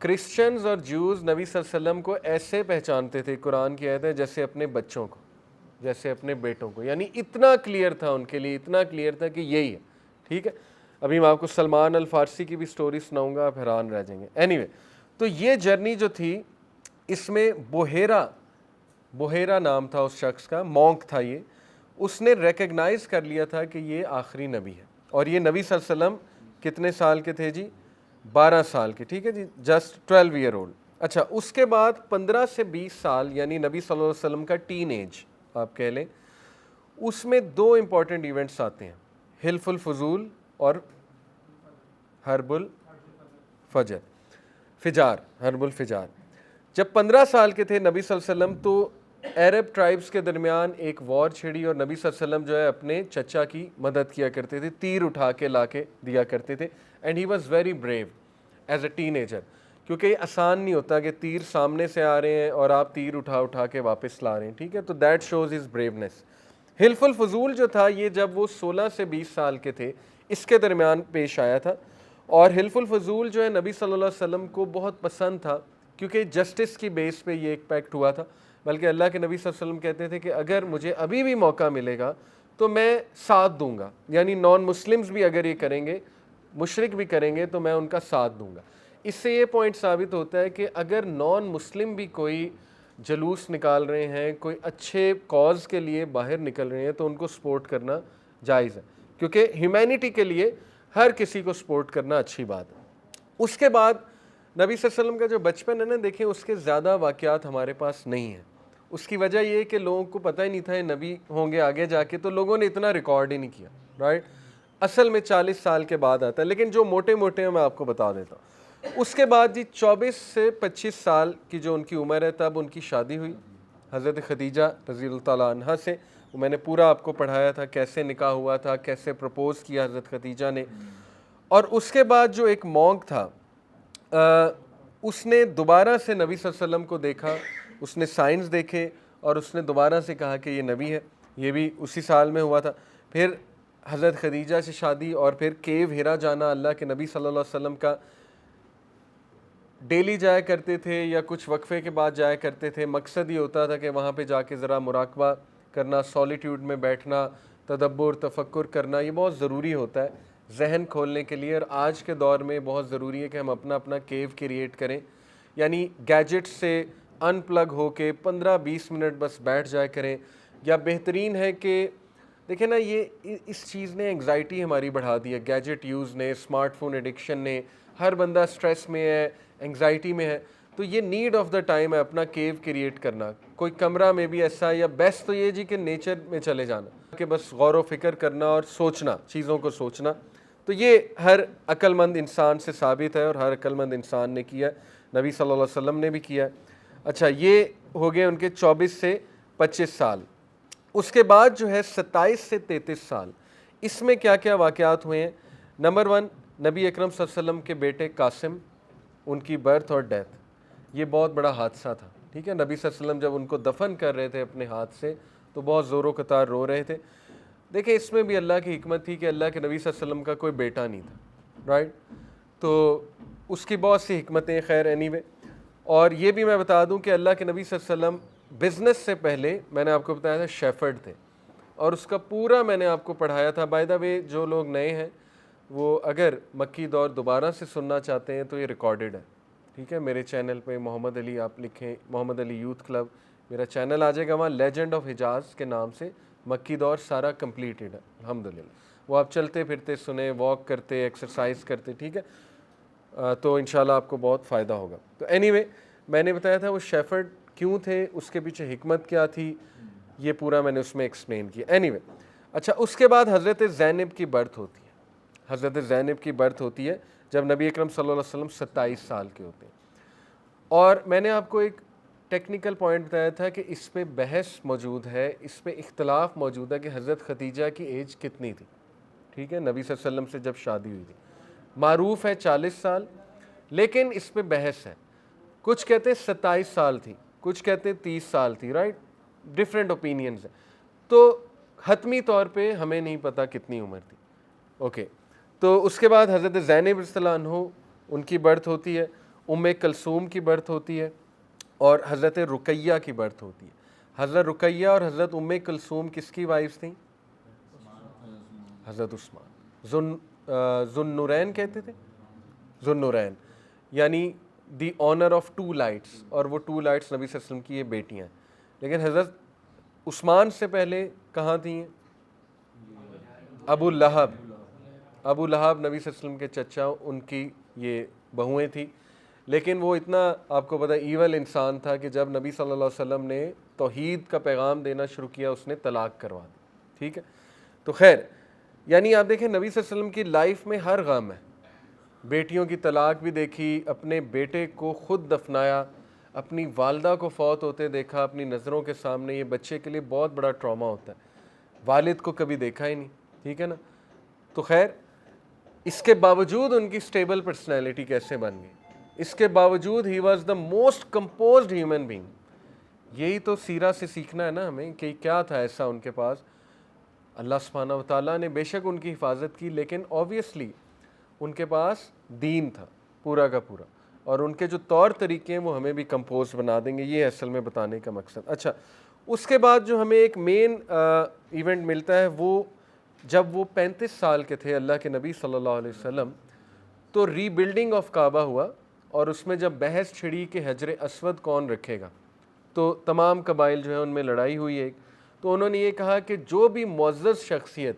کرسچنز اور جیوز نبی صلی اللہ علیہ وسلم کو ایسے پہچانتے تھے، قرآن کی آیت ہے، جیسے اپنے بچوں کو، جیسے اپنے بیٹوں کو. یعنی اتنا کلیئر تھا ان کے لیے، اتنا کلیئر تھا کہ یہی ہے، ٹھیک ہے. ابھی میں آپ کو سلمان الفارسی کی بھی سٹوری سناؤں گا، آپ حیران رہ جائیں گے. اینی وے، تو یہ جرنی جو تھی اس میں بحیرہ نام تھا اس شخص کا، مونک تھا یہ، اس نے ریکگنائز کر لیا تھا کہ یہ آخری نبی ہے. اور یہ نبی صلی اللہ علیہ وسلم کتنے سال کے تھے جی؟ 12 سال کے، ٹھیک ہے جی، جسٹ 12 ایئر اولڈ. اچھا، اس کے بعد 15 سے 20 سال یعنی نبی صلی اللہ علیہ وسلم کا ٹین ایج آپ کہہ لیں، اس میں 2 امپورٹنٹ ایونٹس آتے ہیں، حلف الفضول اور حرب الفجار. جب 15 سال کے تھے نبی صلی اللہ علیہ وسلم تو عرب ٹرائبز کے درمیان ایک وار چھڑی، اور نبی صلی اللہ علیہ وسلم جو ہے اپنے چچا کی مدد کیا کرتے تھے، تیر اٹھا کے لا کے دیا کرتے تھے. And he was very brave as a ten ager, کیونکہ یہ آسان نہیں ہوتا کہ تیر سامنے سے آ رہے ہیں اور آپ تیر اٹھا کے واپس لا رہے ہیں، ٹھیک ہے. تو دیٹ شوز ہز بریونیس. حلف الفضول جو تھا یہ جب وہ 16 سے 20 سال کے تھے اس کے درمیان پیش آیا تھا. اور حلف الفضول جو ہے نبی صلی اللہ علیہ وسلم کو بہت پسند تھا، کیونکہ جسٹس کی بیس پہ یہ ایک پیکٹ ہوا تھا. بلکہ اللہ کے نبی صلی اللہ علیہ وسلم کہتے تھے کہ اگر مجھے ابھی بھی موقع ملے گا تو میں ساتھ دوں گا، یعنی نان مسلمز بھی اگر یہ کریں گے، مشرک بھی کریں گے تو میں ان کا ساتھ دوں گا. اس سے یہ پوائنٹ ثابت ہوتا ہے کہ اگر نان مسلم بھی کوئی جلوس نکال رہے ہیں، کوئی اچھے کاز کے لیے باہر نکل رہے ہیں تو ان کو سپورٹ کرنا جائز ہے، کیونکہ ہیومینٹی کے لیے ہر کسی کو سپورٹ کرنا اچھی بات ہے. اس کے بعد نبی صلی اللہ علیہ وسلم کا جو بچپن ہے نا، دیکھیں اس کے زیادہ واقعات ہمارے پاس نہیں ہیں. اس کی وجہ یہ ہے کہ لوگوں کو پتہ ہی نہیں تھا یہ نبی ہوں گے آگے جا کے، تو لوگوں نے اتنا ریکارڈ ہی نہیں کیا، رائٹ. اصل میں 40 سال کے بعد آتا ہے، لیکن جو موٹے موٹے میں آپ کو بتا دیتا ہوں. اس کے بعد جی 24 سے 25 سال کی جو ان کی عمر ہے تب ان کی شادی ہوئی حضرت خدیجہ رضی اللہ تعالیٰ عنہا سے. وہ میں نے پورا آپ کو پڑھایا تھا کیسے نکاح ہوا تھا، کیسے پرپوز کیا حضرت خدیجہ نے. اور اس کے بعد جو ایک مونک تھا اس نے دوبارہ سے نبی صلی اللہ علیہ وسلم کو دیکھا، اس نے سائنس دیکھے اور اس نے دوبارہ سے کہا کہ یہ نبی ہے. یہ بھی اسی سال میں ہوا تھا. پھر حضرت خدیجہ سے شادی اور پھر کیو ہیرا جانا. اللہ کے نبی صلی اللہ علیہ وسلم کا ڈیلی جایا کرتے تھے یا کچھ وقفے کے بعد جایا کرتے تھے. مقصد یہ ہوتا تھا کہ وہاں پہ جا کے ذرا مراقبہ کرنا، سولیٹیوڈ میں بیٹھنا، تدبر تفکر کرنا. یہ بہت ضروری ہوتا ہے ذہن کھولنے کے لیے، اور آج کے دور میں بہت ضروری ہے کہ ہم اپنا اپنا کیو کریٹ کریں. یعنی گیجٹ سے ان پلگ ہو کے 15-20 منٹ بس بیٹھ جایا کریں. یا بہترین ہے کہ دیکھیں نا، یہ اس چیز نے انگزائٹی ہماری بڑھا دی ہے، گیجٹ یوز نے، اسمارٹ فون ایڈکشن نے. ہر بندہ سٹریس میں ہے، انگزائٹی میں ہے. تو یہ نیڈ آف دا ٹائم ہے اپنا کیو کریٹ کرنا. کوئی کمرہ میں بھی ایسا، یا بیسٹ تو یہ جی کہ نیچر میں چلے جانا، کہ بس غور و فکر کرنا اور سوچنا، چیزوں کو سوچنا. تو یہ ہر عقل مند انسان سے ثابت ہے اور ہر عقل مند انسان نے کیا، نبی صلی اللہ علیہ وسلم نے بھی کیا. اچھا، یہ ہو گئے ان کے 24 سے 25 سال. اس کے بعد جو ہے 27 سے 33 سال، اس میں کیا کیا واقعات ہوئے ہیں. نمبر 1، نبی اکرم صلی اللہ علیہ وسلم کے بیٹے قاسم، ان کی برتھ اور ڈیتھ. یہ بہت بڑا حادثہ تھا، ٹھیک ہے. نبی صلی اللہ علیہ وسلم جب ان کو دفن کر رہے تھے اپنے ہاتھ سے تو بہت زور و قطار رو رہے تھے. دیکھیں اس میں بھی اللہ کی حکمت تھی کہ اللہ کے نبی صلی اللہ علیہ وسلم کا کوئی بیٹا نہیں تھا، رائٹ. تو اس کی بہت سی حکمتیں، خیر اینی وے. اور یہ بھی میں بتا دوں کہ اللہ کے نبی صلی اللہ علیہ وسلم بزنس سے پہلے میں نے آپ کو بتایا تھا شیفرڈ تھے، اور اس کا پورا میں نے آپ کو پڑھایا تھا. بائی دا وے جو لوگ نئے ہیں وہ اگر مکی دور دوبارہ سے سننا چاہتے ہیں تو یہ ریکارڈڈ ہے، ٹھیک ہے. میرے چینل پہ محمد علی آپ لکھیں، محمد علی یوتھ کلب میرا چینل آ جائے گا، وہاں لیجنڈ آف حجاز کے نام سے مکی دور سارا کمپلیٹڈ ہے الحمدللہ. وہ آپ چلتے پھرتے سنیں، واک کرتے، ایکسرسائز کرتے، ٹھیک ہے. تو انشاءاللہ آپ کو بہت فائدہ ہوگا. تو اینی وے میں نے بتایا تھا وہ شیفرڈ کیوں تھے، اس کے پیچھے حکمت کیا تھی، یہ پورا میں نے اس میں ایکسپلین کیا. اینی وے اچھا، اس کے بعد حضرت زینب کی برتھ ہوتی ہے. حضرت زینب کی برتھ ہوتی ہے جب نبی اکرم صلی اللہ علیہ وسلم 27 سال کے ہوتے ہیں. اور میں نے آپ کو ایک ٹیکنیکل پوائنٹ بتایا تھا کہ اس پہ بحث موجود ہے، اس پہ اختلاف موجود ہے کہ حضرت خدیجہ کی ایج کتنی تھی، ٹھیک ہے، نبی صلی اللہ علیہ وسلم سے جب شادی ہوئی تھی. معروف ہے 40 سال، لیکن اس پہ بحث ہے. کچھ کہتے 27 سال تھی، کچھ کہتے 30 سال تھی، رائٹ. ڈفرینٹ اوپینینز ہیں. تو حتمی طور پہ ہمیں نہیں پتہ کتنی عمر تھی. اوکے. تو اس کے بعد حضرت زینب رضی اللہ عنہ ان کی برتھ ہوتی ہے، ام کلثوم کی برتھ ہوتی ہے، اور حضرت رقیہ کی برتھ ہوتی ہے. حضرت رقیہ اور حضرت ام کلثوم کس کی وائفز تھیں؟ حضرت عثمان. ذو النورین کہتے تھے، ذو النورین، یعنی دی آنر آف 2 لائٹس، اور وہ 2 لائٹس نبی صلی اللہ علیہ وسلم کی یہ بیٹیاں ہیں. لیکن حضرت عثمان سے پہلے کہاں تھیں؟ ابو لہب. ابو لہب نبی صلی اللہ علیہ وسلم کے چچا، ان کی یہ بہویں تھیں. لیکن وہ اتنا آپ کو پتہ ایول انسان تھا کہ جب نبی صلی اللہ علیہ وسلم نے توحید کا پیغام دینا شروع کیا اس نے طلاق کروا دی، ٹھیک ہے. تو خیر، یعنی آپ دیکھیں نبی صلی اللہ علیہ وسلم کی لائف میں ہر غم ہے. بیٹیوں کی طلاق بھی دیکھی، اپنے بیٹے کو خود دفنایا، اپنی والدہ کو فوت ہوتے دیکھا اپنی نظروں کے سامنے. یہ بچے کے لیے بہت بڑا ٹراما ہوتا ہے، والد کو کبھی دیکھا ہی نہیں، ٹھیک ہے نا. تو خیر، اس کے باوجود ان کی سٹیبل پرسنالٹی کیسے بن گئی، اس کے باوجود he was the most composed human being. یہی تو سیرہ سے سیکھنا ہے نا ہمیں کہ کیا تھا ایسا ان کے پاس. اللہ سبحانہ و تعالیٰ نے بے شک ان کی حفاظت کی، لیکن اوبویسلی ان کے پاس دین تھا پورا کا پورا، اور ان کے جو طور طریقے ہیں وہ ہمیں بھی کمپوز بنا دیں گے. یہ اصل میں بتانے کا مقصد. اچھا، اس کے بعد جو ہمیں ایک مین ایونٹ ملتا ہے وہ جب وہ 35 سال کے تھے اللہ کے نبی صلی اللہ علیہ وسلم، تو ری بلڈنگ آف کعبہ ہوا، اور اس میں جب بحث چھڑی کہ حجر اسود کون رکھے گا، تو تمام قبائل جو ہیں ان میں لڑائی ہوئی ایک. تو انہوں نے یہ کہا کہ جو بھی معزز شخصیت،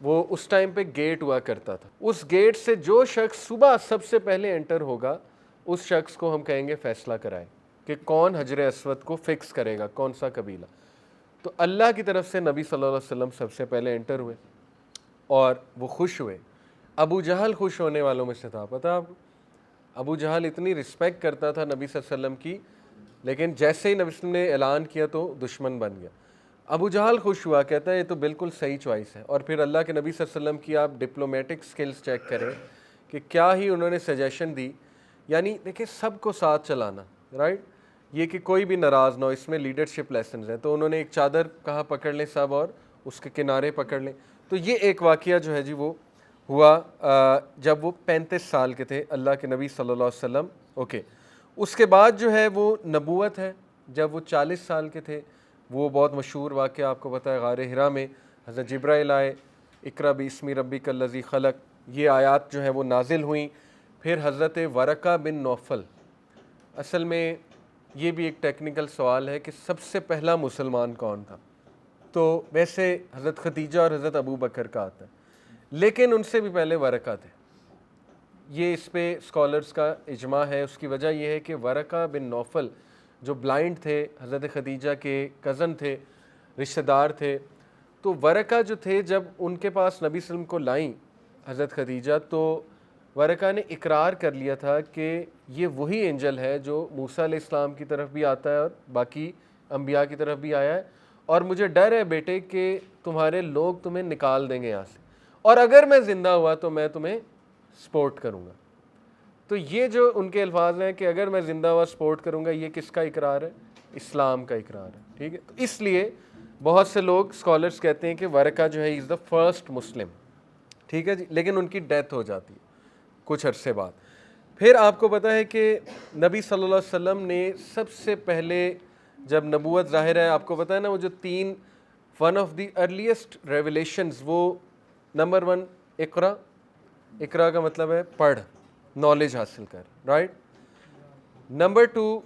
وہ اس ٹائم پہ گیٹ ہوا کرتا تھا، اس گیٹ سے جو شخص صبح سب سے پہلے انٹر ہوگا اس شخص کو ہم کہیں گے فیصلہ کرائے. کہ کون حجر اسود کو فکس کرے گا، کون سا قبیلہ. تو اللہ کی طرف سے نبی صلی اللہ علیہ وسلم سب سے پہلے انٹر ہوئے اور وہ خوش ہوئے. ابو جہل خوش ہونے والوں میں سے تھا. پتہ آپ کو ابو جہل اتنی رسپیکٹ کرتا تھا نبی صلی اللہ علیہ وسلم کی، لیکن جیسے ہی نبی صلی اللہ علیہ وسلم نے اعلان کیا تو دشمن بن گیا. ابو جہل خوش ہوا، کہتا ہے یہ تو بالکل صحیح چوائس ہے. اور پھر اللہ کے نبی صلی اللہ علیہ وسلم کی آپ ڈپلومیٹک سکلز چیک کریں کہ کیا ہی انہوں نے سجیشن دی. یعنی دیکھیں سب کو ساتھ چلانا، رائٹ، یہ کہ کوئی بھی ناراض نہ ہو، اس میں لیڈرشپ لیسنز ہیں. تو انہوں نے ایک چادر کہا پکڑ لیں سب اور اس کے کنارے پکڑ لیں. تو یہ ایک واقعہ جو ہے جی وہ ہوا جب وہ 35 سال کے تھے اللہ کے نبی صلی اللہ علیہ وسلم. اوکے، اس کے بعد جو ہے وہ نبوت ہے جب وہ 40 سال کے تھے. وہ بہت مشہور واقعہ آپ کو پتہ ہے، غار حرا میں حضرت جبرائیل آئے، اقرا باسم ربک الذی خلق، یہ آیات جو ہیں وہ نازل ہوئیں. پھر حضرت ورقہ بن نوفل، اصل میں یہ بھی ایک ٹیکنیکل سوال ہے کہ سب سے پہلا مسلمان کون تھا. تو ویسے حضرت خدیجہ اور حضرت ابو بکر کا آتا ہے، لیکن ان سے بھی پہلے ورقہ تھے. یہ اس پہ اسکالرز کا اجماع ہے. اس کی وجہ یہ ہے کہ ورقہ بن نوفل جو بلائنڈ تھے، حضرت خدیجہ کے کزن تھے، رشتہ دار تھے. تو ورقہ جو تھے جب ان کے پاس نبی صلی اللہ علیہ وسلم کو لائیں حضرت خدیجہ، تو ورقہ نے اقرار کر لیا تھا کہ یہ وہی اینجل ہے جو موسیٰ علیہ السلام کی طرف بھی آتا ہے اور باقی انبیاء کی طرف بھی آیا ہے، اور مجھے ڈر ہے بیٹے کہ تمہارے لوگ تمہیں نکال دیں گے یہاں سے، اور اگر میں زندہ ہوا تو میں تمہیں سپورٹ کروں گا. تو یہ جو ان کے الفاظ ہیں کہ اگر میں زندہ ہوا سپورٹ کروں گا، یہ کس کا اقرار ہے؟ اسلام کا اقرار ہے. ٹھیک ہے، تو اس لیے بہت سے لوگ اسکالرس کہتے ہیں کہ ورقہ جو ہے از دا فرسٹ مسلم. ٹھیک ہے جی، لیکن ان کی ڈیتھ ہو جاتی ہے کچھ عرصے بعد. پھر آپ کو پتہ ہے کہ نبی صلی اللہ علیہ وسلم نے سب سے پہلے جب نبوت ظاہر ہے، آپ کو پتہ ہے نا وہ جو تین one of the earliest revelations, وہ نمبر 1 اقرا. اقرا کا مطلب ہے پڑھ، نالج حاصل کر، رائٹ. نمبر 2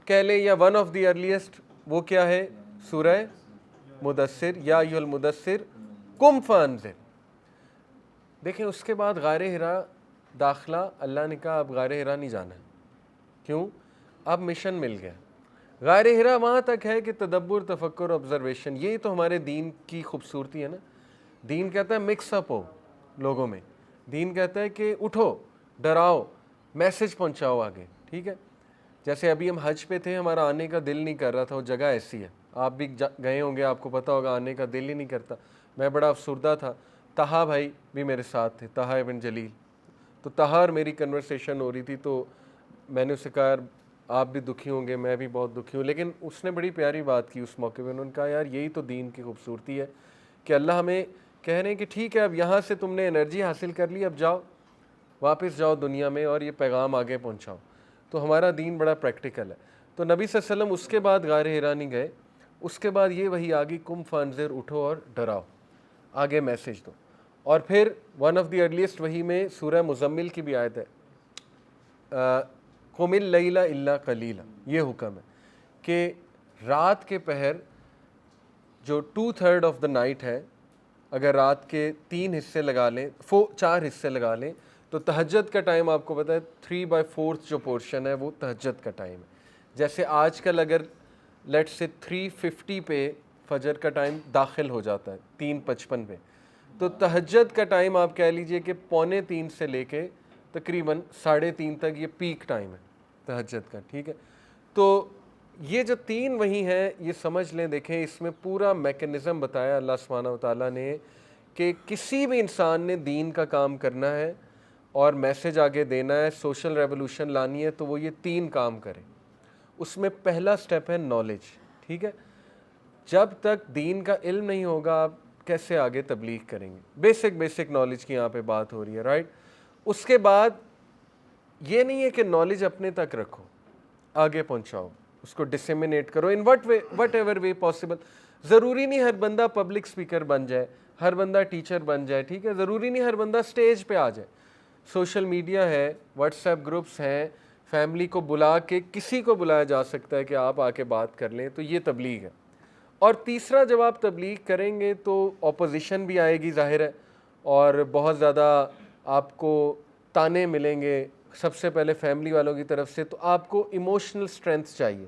کہہ لیں یا ون آف دی ارلیسٹ، وہ کیا ہے؟ سورہ مدثر، یا ایھا المدثر قم فانذر. دیکھیں اس کے بعد غار حرا داخلہ، اللہ نے کہا اب غار حرا نہیں جانا ہے. کیوں؟ اب مشن مل گیا. غار حرا وہاں تک ہے کہ تدبر، تفکر، آبزرویشن، یہی تو ہمارے دین کی خوبصورتی ہے نا. دین کہتا ہے مکس اپ ہو لوگوں میں. دین کہتا ہے کہ اٹھو، ڈراؤ، میسج پہنچاؤ آگے. ٹھیک ہے، جیسے ابھی ہم حج پہ تھے، ہمارا آنے کا دل نہیں کر رہا تھا. وہ جگہ ایسی ہے، آپ بھی گئے ہوں گے، آپ کو پتہ ہوگا آنے کا دل ہی نہیں کرتا. میں بڑا افسردہ تھا. طہا بھائی بھی میرے ساتھ تھے، طہا ابن جلیل. تو طہا اور میری کنورسیشن ہو رہی تھی، تو میں نے اسے کہا یار آپ بھی دکھی ہوں گے، میں بھی بہت دکھی ہوں. لیکن اس نے بڑی پیاری بات کی اس موقع پہ. انہوں نے کہا یار یہی تو دین کی خوبصورتی ہے کہ اللہ ہمیں کہہ رہے ہیں کہ ٹھیک ہے اب یہاں سے تم نے انرجی حاصل کر لی، اب جاؤ، واپس جاؤ دنیا میں اور یہ پیغام آگے پہنچاؤ. تو ہمارا دین بڑا پریکٹیکل ہے. تو نبی صلی اللہ علیہ وسلم اس کے بعد غار حرا نہیں گئے. اس کے بعد یہ وہی آگی، قم فانذر، اٹھو اور ڈراؤ، آگے میسج دو. اور پھر ون آف دی ارلیسٹ وہی میں سورہ مزمل کی بھی آیت ہے، قم اللیل الا قلیلا. یہ حکم ہے کہ رات کے پہر جو 2/3 آف دا نائٹ ہے، اگر رات کے 3 حصے لگا لیں، 4 حصے لگا لیں، تو تہجد کا ٹائم آپ کو پتہ ہے 3/4 جو پورشن ہے وہ تہجد کا ٹائم ہے. جیسے آج کل اگر لیٹ سے 3:50 پہ فجر کا ٹائم داخل ہو جاتا ہے 3:55 پہ، تو تہجد کا ٹائم آپ کہہ لیجئے کہ 2:45 سے لے کے تقریباً 3:30 تک یہ پیک ٹائم ہے تہجد کا. ٹھیک ہے، تو یہ جو 3 وہی ہیں یہ سمجھ لیں. دیکھیں اس میں پورا میکنزم بتایا اللہ سبحانہ و تعالیٰ نے کہ کسی بھی انسان نے دین کا کام کرنا ہے اور میسج آگے دینا ہے، سوشل ریولوشن لانی ہے، تو وہ یہ 3 کام کرے. اس میں پہلا سٹیپ ہے نالج. ٹھیک ہے، جب تک دین کا علم نہیں ہوگا آپ کیسے آگے تبلیغ کریں گے؟ بیسک نالج کی یہاں پہ بات ہو رہی ہے، رائٹ. اس کے بعد یہ نہیں ہے کہ نالج اپنے تک رکھو، آگے پہنچاؤ، اس کو ڈسیمینیٹ کرو in what ever way possible. ضروری نہیں ہر بندہ پبلک سپیکر بن جائے، ہر بندہ ٹیچر بن جائے. ٹھیک ہے، ضروری نہیں ہر بندہ سٹیج پہ آ جائے. سوشل میڈیا ہے، واٹس ایپ گروپس ہیں، فیملی کو بلا کے کسی کو بلایا جا سکتا ہے کہ آپ آ کے بات کر لیں، تو یہ تبلیغ ہے. اور تیسرا جب آپ تبلیغ کریں گے تو اپوزیشن بھی آئے گی ظاہر ہے، اور بہت زیادہ آپ کو تانے ملیں گے، سب سے پہلے فیملی والوں کی طرف سے. تو آپ کو ایموشنل اسٹرینتھ چاہیے.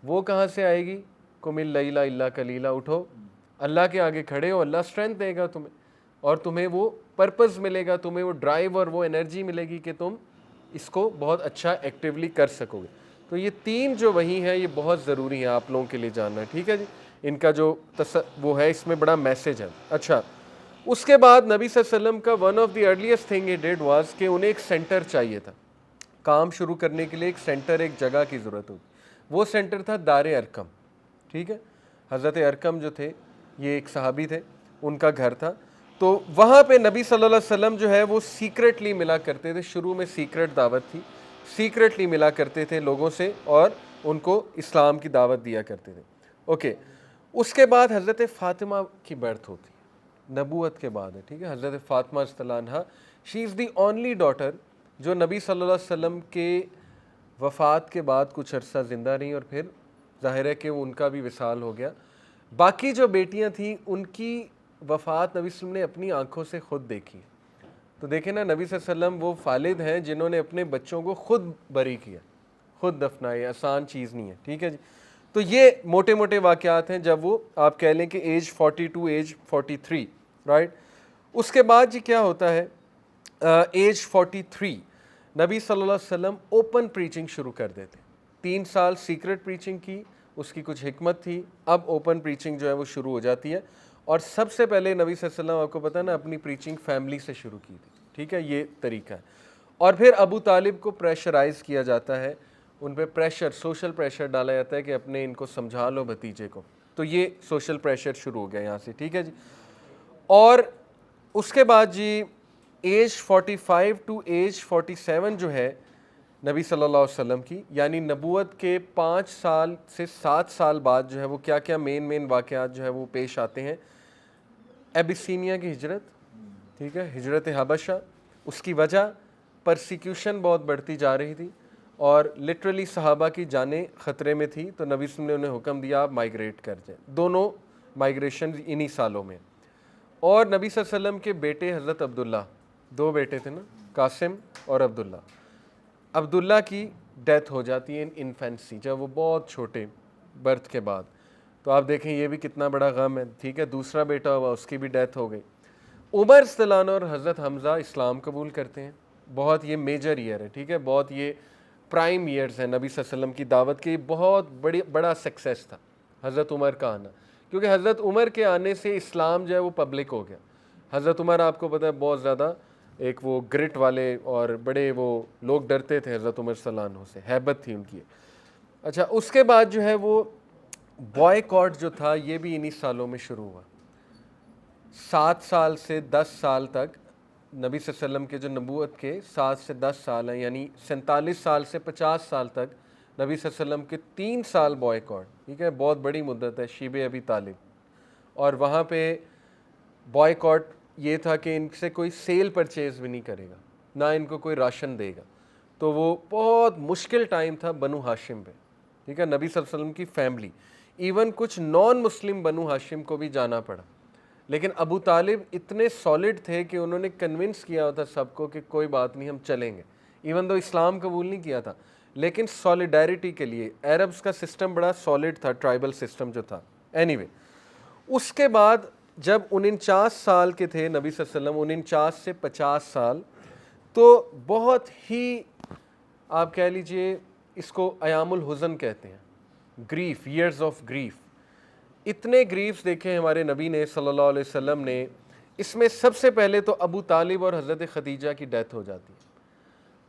وہ کہاں سے آئے گی؟ قم اللیل الا قلیلا, اٹھو اللہ کے آگے کھڑے ہو, اللہ اسٹرینتھ دے گا تمہیں, اور تمہیں وہ پرپز ملے گا, تمہیں وہ ڈرائیو اور وہ انرجی ملے گی کہ تم اس کو بہت اچھا ایکٹیولی کر سکو گے. تو یہ 3 جو وہی ہیں یہ بہت ضروری ہیں آپ لوگوں کے لیے جاننا. ٹھیک ہے جی, ان کا جو وہ ہے اس میں بڑا میسج ہے. اچھا, اس کے بعد نبی صلی اللہ علیہ وسلم کا one of the earliest thing he did was کہ انہیں ایک سینٹر چاہیے تھا. کام شروع کرنے کے لیے ایک سینٹر, ایک جگہ کی ضرورت ہوگی. وہ سینٹر تھا دار ارقم. ٹھیک ہے, حضرت ارقم جو تھے یہ ایک صحابی تھے, ان کا گھر تھا. تو وہاں پہ نبی صلی اللہ علیہ وسلم جو ہے وہ سیکریٹلی ملا کرتے تھے. شروع میں سیکریٹ دعوت تھی, سیکریٹلی ملا کرتے تھے لوگوں سے اور ان کو اسلام کی دعوت دیا کرتے تھے. اوکے, اس کے بعد حضرت فاطمہ کی برتھ ہوتی ہے, نبوت کے بعد ہے. ٹھیک ہے, حضرت فاطمہ رضی اللہ عنہا, شی از دی اونلی ڈاٹر جو نبی صلی اللہ علیہ وسلم کے وفات کے بعد کچھ عرصہ زندہ رہیں, اور پھر ظاہر ہے کہ ان کا بھی وصال ہو گیا. باقی جو بیٹیاں تھیں ان کی وفات نبی صلی اللہ علیہ وسلم نے اپنی آنکھوں سے خود دیکھی. تو دیکھیں نا, نبی صلی اللہ علیہ وسلم وہ والد ہیں جنہوں نے اپنے بچوں کو خود بری کیا, خود دفنائے. آسان چیز نہیں ہے. ٹھیک ہے جی, تو یہ موٹے موٹے واقعات ہیں جب وہ آپ کہہ لیں کہ ایج 42 ایج 43 رائٹ. اس کے بعد جی کیا ہوتا ہے, ایج 43 نبی صلی اللہ علیہ وسلم اوپن پریچنگ شروع کر دیتے. 3 سال سیکرٹ پریچنگ کی, اس کی کچھ حکمت تھی. اب اوپن پریچنگ جو ہے وہ شروع ہو جاتی ہے, اور سب سے پہلے نبی صلی اللہ علیہ وسلم آپ کو پتہ ہے نا اپنی پریچنگ فیملی سے شروع کی تھی. ٹھیک ہے, یہ طریقہ ہے. اور پھر ابو طالب کو پریشرائز کیا جاتا ہے, ان پہ پریشر, سوشل پریشر ڈالا جاتا ہے کہ اپنے ان کو سمجھا لو بھتیجے کو. تو یہ سوشل پریشر شروع ہو گیا یہاں سے. ٹھیک ہے جی, اور اس کے بعد جی ایج 45 ٹو ایج 47 جو ہے نبی صلی اللہ علیہ وسلم کی, یعنی نبوت کے 5 سال سے 7 سال بعد جو ہے وہ کیا کیا مین واقعات جو ہے وہ پیش آتے ہیں. ایبیسینیا کی ہجرت, ٹھیک ہے, ہجرت حبشہ. اس کی وجہ پرسیکیوشن بہت بڑھتی جا رہی تھی اور لٹرلی صحابہ کی جانیں خطرے میں تھی. تو نبی صلی اللہ علیہ وسلم نے انہیں حکم دیا آپ مائیگریٹ کر جائیں. دونوں مائیگریشن انہی سالوں میں. اور نبی صلی اللہ علیہ وسلم کے بیٹے حضرت عبداللہ, 2 بیٹے تھے نا, قاسم اور عبداللہ. عبداللہ کی ڈیتھ ہو جاتی ہے ان انفینسی, جب وہ بہت چھوٹے, برتھ کے بعد. تو آپ دیکھیں یہ بھی کتنا بڑا غم ہے. ٹھیک ہے, دوسرا بیٹا ہوا, اس کی بھی ڈیتھ ہو گئی. عمر رضی اللہ عنہ اور حضرت حمزہ اسلام قبول کرتے ہیں. بہت یہ میجر ایئر ہے. ٹھیک ہے, بہت یہ پرائم ایئرز ہیں نبی صلی اللہ علیہ وسلم کی دعوت کے. بہت بڑا سکسیس تھا حضرت عمر کا آنا, کیونکہ حضرت عمر کے آنے سے اسلام جو ہے وہ پبلک ہو گیا. حضرت عمر آپ کو پتہ ہے بہت زیادہ ایک وہ گرٹ والے اور بڑے وہ لوگ ڈرتے تھے حضرت عمر صلی اللہ عنہ سے, ہیبت تھی ان کی. اچھا, اس کے بعد جو ہے وہ بوائے جو تھا یہ بھی انہی سالوں میں شروع ہوا. 7 سال سے 10 سال تک نبی صلی اللہ علیہ وسلم کے جو نبوت کے 7 سے 10 سال ہیں, یعنی 47 سال سے 50 سال تک نبی صلی اللہ علیہ وسلم کے 3 سال بوائے. ٹھیک ہے, بہت بڑی مدت ہے. شیب ابی طالب, اور وہاں پہ بوائے یہ تھا کہ ان سے کوئی سیل پرچیز بھی نہیں کرے گا, نہ ان کو کوئی راشن دے گا. تو وہ بہت مشکل ٹائم تھا بنو ہاشم پہ. ٹھیک ہے, نبی صلی اللہ علیہ وسلم کی فیملی, ایون کچھ نان مسلم بنو ہاشم کو بھی جانا پڑا. لیکن ابو طالب اتنے سالڈ تھے کہ انہوں نے کنونس کیا تھا سب کو کہ کوئی بات نہیں, ہم چلیں گے. ایون دو اسلام قبول نہیں کیا تھا, لیکن سالیڈیرٹی کے لیے. عربس کا سسٹم بڑا سالڈ تھا, ٹرائبل سسٹم جو تھا. اینی وے, اس کے بعد جب 49 سال کے تھے نبی صلی اللہ علیہ وسلم, 49 سے 50 سال, تو بہت ہی آپ کہہ لیجئے اس کو ایام الحزن کہتے ہیں, گریف, ایئرز آف گریف. اتنے گریفز دیکھے ہمارے نبی نے صلی اللہ علیہ وسلم نے. اس میں سب سے پہلے تو ابو طالب اور حضرت خدیجہ کی ڈیتھ ہو جاتی ہے.